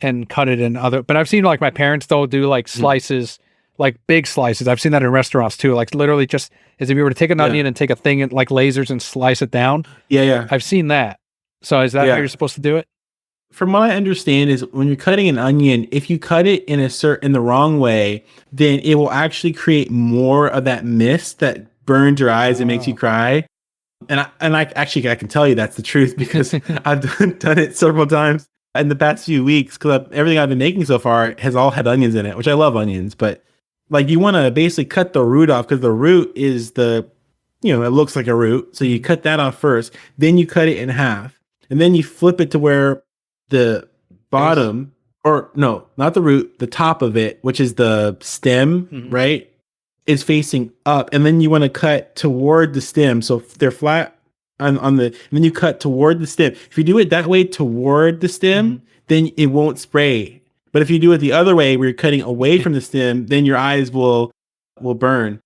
and cut it in other, but I've seen like my parents, they'll do like slices, like big slices. I've seen that in restaurants too. Like literally just as if you were to take an onion and take a thing and like lasers and slice it down. Yeah. I've seen that. So is that how you're supposed to do it? From what I understand is when you're cutting an onion, if you cut it in the wrong way, then it will actually create more of that mist that burns your eyes and makes you cry. And I can tell you that's the truth because I've done it several times in the past few weeks because everything I've been making so far has all had onions in it, which I love onions, but like you want to basically cut the root off because the root is it looks like a root. So you cut that off first, then you cut it in half, and then you flip it to where the bottom or no, not the root, the top of it, which is the stem, right, is facing up, and then you want to cut toward the stem, so they're flat on the, and then you cut toward the stem. If you do it that way toward the stem, then it won't spray. But if you do it the other way, where you're cutting away from the stem, then your eyes will burn.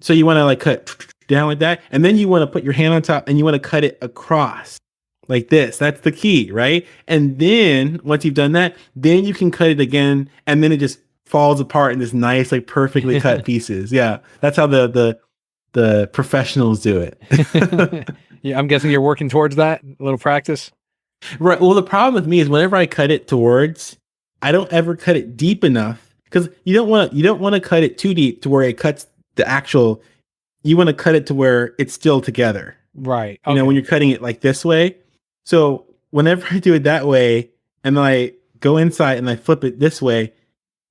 So you want to like cut down like that, and then you want to put your hand on top, and you want to cut it across like this. That's the key, right? And then once you've done that, then you can cut it again, and then it just falls apart in this nice, like perfectly cut pieces. Yeah, that's how the professionals do it. Yeah, I'm guessing you're working towards that. A little practice. Right. Well, the problem with me is whenever I cut it towards, I don't ever cut it deep enough, because you don't want to cut it too deep to where it cuts the actual. You want to cut it to where it's still together. Right. You know, when you're cutting it like this way. So whenever I do it that way, and then I go inside and I flip it this way,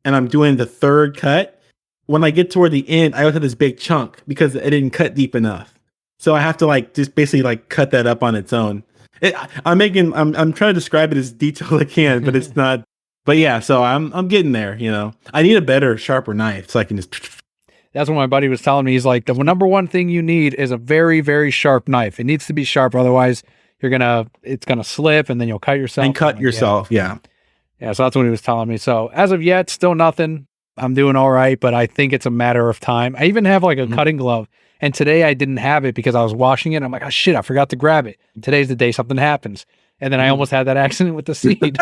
and I'm doing the third cut, when I get toward the end, I always have this big chunk because I didn't cut deep enough. So I have to like just basically like cut that up on its own. I'm trying to describe it as detailed as I can, but it's not. But yeah, so I'm getting there. You know, I need a better, sharper knife so I can just. That's what my buddy was telling me. He's like, the number one thing you need is a very, very sharp knife. It needs to be sharp, otherwise it's gonna slip, and then you'll cut yourself. And cut yourself, yeah. Yeah, so that's what he was telling me. So as of yet, still nothing. I'm doing all right, but I think it's a matter of time. I even have like a cutting glove, and today I didn't have it because I was washing it. I'm like, oh shit, I forgot to grab it. Today's the day something happens. And then I almost had that accident with the seed.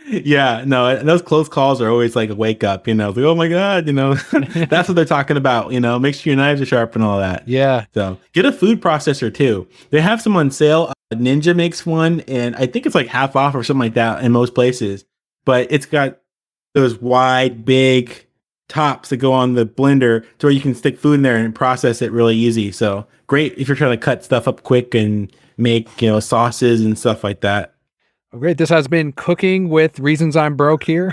Yeah, no, those close calls are always like a wake up, you know, like, oh my God, you know, that's what they're talking about, you know, make sure your knives are sharp and all that. Yeah. So get a food processor too. They have some on sale. Ninja makes one, and I think it's like half off or something like that in most places, but it's got those wide, big tops that go on the blender to where you can stick food in there and process it really easy. So great if you're trying to cut stuff up quick and make, you know, sauces and stuff like that. Well, great. This has been Cooking with Reasons I'm Broke here,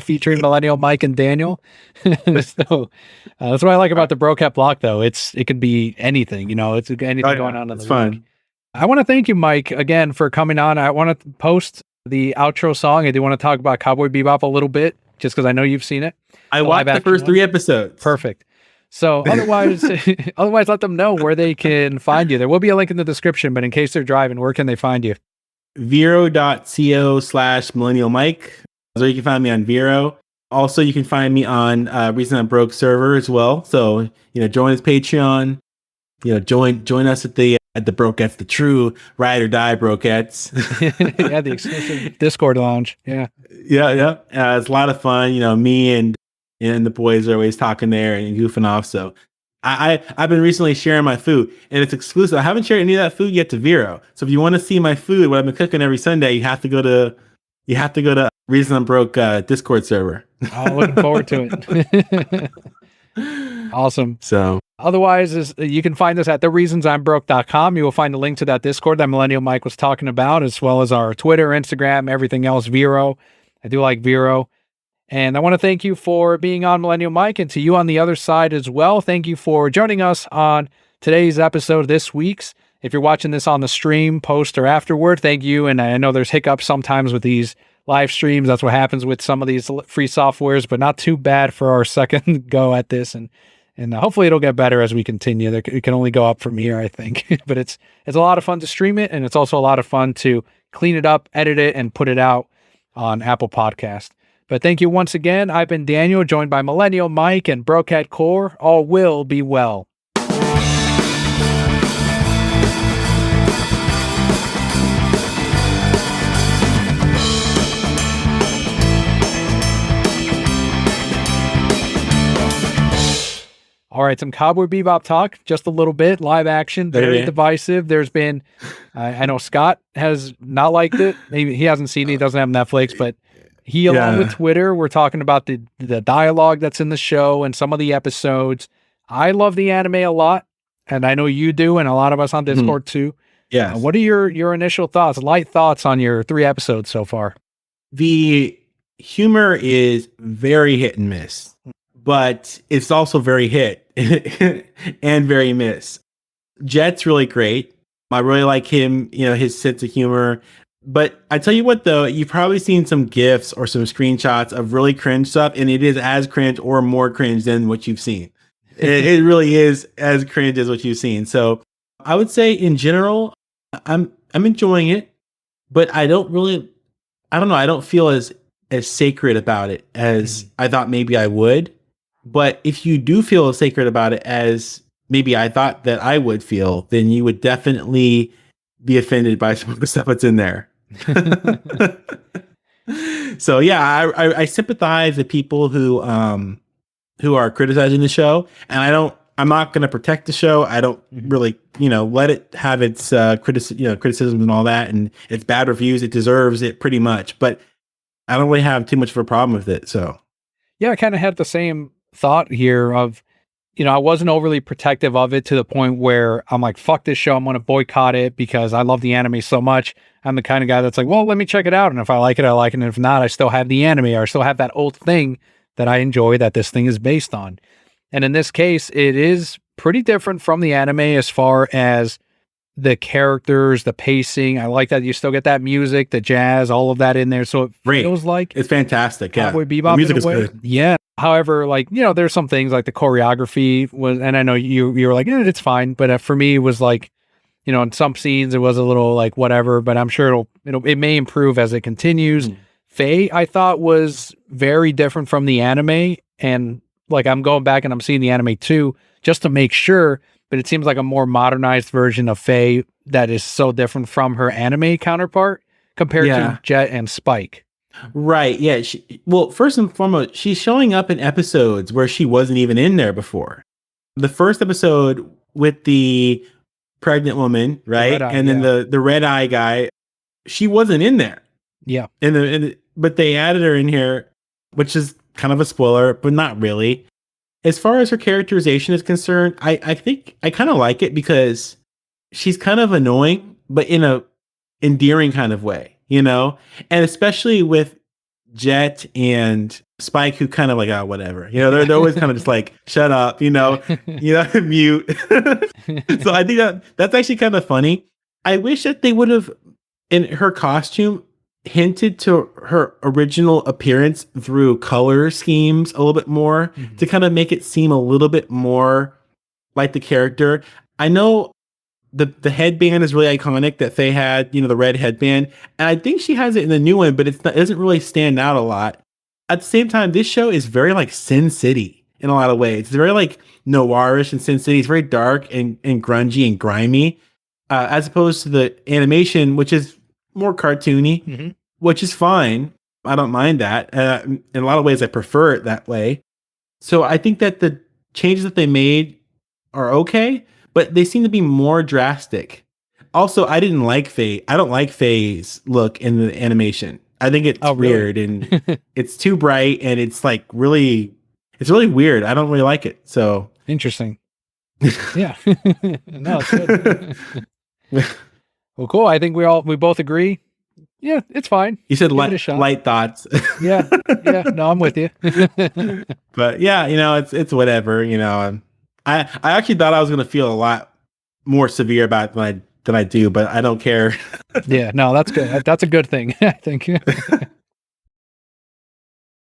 featuring Millennial Mike and Daniel. So that's what I like about the Brocat block, though. It could be anything, you know, it's anything going on in the week. Fun. I want to thank you, Mike, again for coming on. I want to post the outro song. I do want to talk about Cowboy Bebop a little bit, just because I know you've seen it. I watched the first 3 episodes. Perfect. So otherwise, let them know where they can find you. There will be a link in the description, but in case they're driving, where can they find you? Vero.co/Millennial Mike. So you can find me on Vero. Also, you can find me on Reason I'm Broke server as well. So, you know, join his Patreon. You know, join us at the Brokettes, the true ride or die Brokettes. Yeah, the exclusive Discord lounge. Yeah. Yeah. It's a lot of fun. You know, me and the boys are always talking there and goofing off. So I've been recently sharing my food, and it's exclusive. I haven't shared any of that food yet to Vero. So if you want to see my food, what I've been cooking every Sunday, you have to go to Reason I'm Broke Discord server. Oh, looking forward to it. Awesome. So otherwise, you can find us at thereasonsimbroke.com. You will find the link to that Discord that Millennial Mike was talking about, as well as our Twitter, Instagram, everything else, Vero. I do like Vero. And I want to thank you for being on, Millennial Mike, and to you on the other side as well. Thank you for joining us on today's episode, this week's. If you're watching this on the stream, post, or afterward, thank you. And I know there's hiccups sometimes with these live streams. That's what happens with some of these free softwares, but not too bad for our second go at this. And hopefully it'll get better as we continue. It can only go up from here, I think. But it's a lot of fun to stream it, and it's also a lot of fun to clean it up, edit it, and put it out on Apple Podcast. But thank you once again. I've been Daniel, joined by Millennial Mike and Brocat Core. All will be well. All right, some Cowboy Bebop talk, just a little bit, live action, very divisive. There's been, I know Scott has not liked it. He hasn't seen it, he doesn't have Netflix, but he, along with Twitter, we're talking about the dialogue that's in the show and some of the episodes. I love the anime a lot, and I know you do, and a lot of us on Discord too. Yeah. What are your initial thoughts, light thoughts on your 3 episodes so far? The humor is very hit and miss, but it's also very hit and very miss. Jet's really great. I really like him, you know, his sense of humor. But I tell you what, though, you've probably seen some GIFs or some screenshots of really cringe stuff, and it is as cringe or more cringe than what you've seen. It really is as cringe as what you've seen. So I would say in general, I'm enjoying it, but I don't know. I don't feel as sacred about it as I thought maybe I would. But if you do feel as sacred about it as maybe I thought that I would feel, then you would definitely be offended by some of the stuff that's in there. So yeah, I sympathize with people who are criticizing the show, and I'm not going to protect the show. I don't really, let it have its criticism and all that, and its bad reviews. It deserves it pretty much, but I don't really have too much of a problem with it. So yeah, I kind of had the same thought here of, I wasn't overly protective of it to the point where I'm like, fuck this show. I'm going to boycott it because I love the anime so much. I'm the kind of guy that's like, well, let me check it out. And if I like it, I like it. And if not, I still have the anime, or I still have that old thing that I enjoy that this thing is based on. And in this case, it is pretty different from the anime as far as the characters, the pacing. I like that you still get that music, the jazz, all of that in there. So it feels like it's fantastic. Yeah. Cowboy Bebop The music in a is way. good. Yeah. However, like, there's some things like the choreography was, and I know you were like, it's fine. But for me, it was like, in some scenes it was a little like whatever, but I'm sure it may improve as it continues. Faye, I thought, was very different from the anime. And like, I'm going back and I'm seeing the anime too, just to make sure, but it seems like a more modernized version of Faye that is so different from her anime counterpart compared to Jet and Spike. Right. Yeah. Well, first and foremost, she's showing up in episodes where she wasn't even in there before. The first episode with the pregnant woman, right? And then the red eye guy, she wasn't in there. Yeah. But they added her in here, which is kind of a spoiler, but not really. As far as her characterization is concerned, I think I kind of like it because she's kind of annoying, but in a endearing kind of way, and especially with Jet and Spike, who kind of like, oh, whatever, they're always kind of just like, shut up, mute. So I think that's actually kind of funny. I wish that they would have, in her costume, hinted to her original appearance through color schemes a little bit more to kind of make it seem a little bit more like the character. I know the headband is really iconic that Faye had, the red headband, and I think she has it in the new one, but it doesn't really stand out a lot. At the same time, this show is very like Sin City in a lot of ways. It's very like noirish in Sin City. It's very dark and grungy and grimy, as opposed to the animation, which is more cartoony, which is fine. I don't mind that. In a lot of ways, I prefer it that way. So I think that the changes that they made are okay, but they seem to be more drastic. Also, I didn't like Faye. I don't like Faye's look in the animation. I think it's weird and it's too bright and it's like it's really weird. I don't really like it. So interesting. Yeah. No, it's good. Well, cool. I think we both agree. Yeah, it's fine. You said light thoughts. Yeah. No, I'm with you. But yeah, it's whatever. I actually thought I was going to feel a lot more severe about it than I do, but I don't care. Yeah, no, that's good. That's a good thing, I think.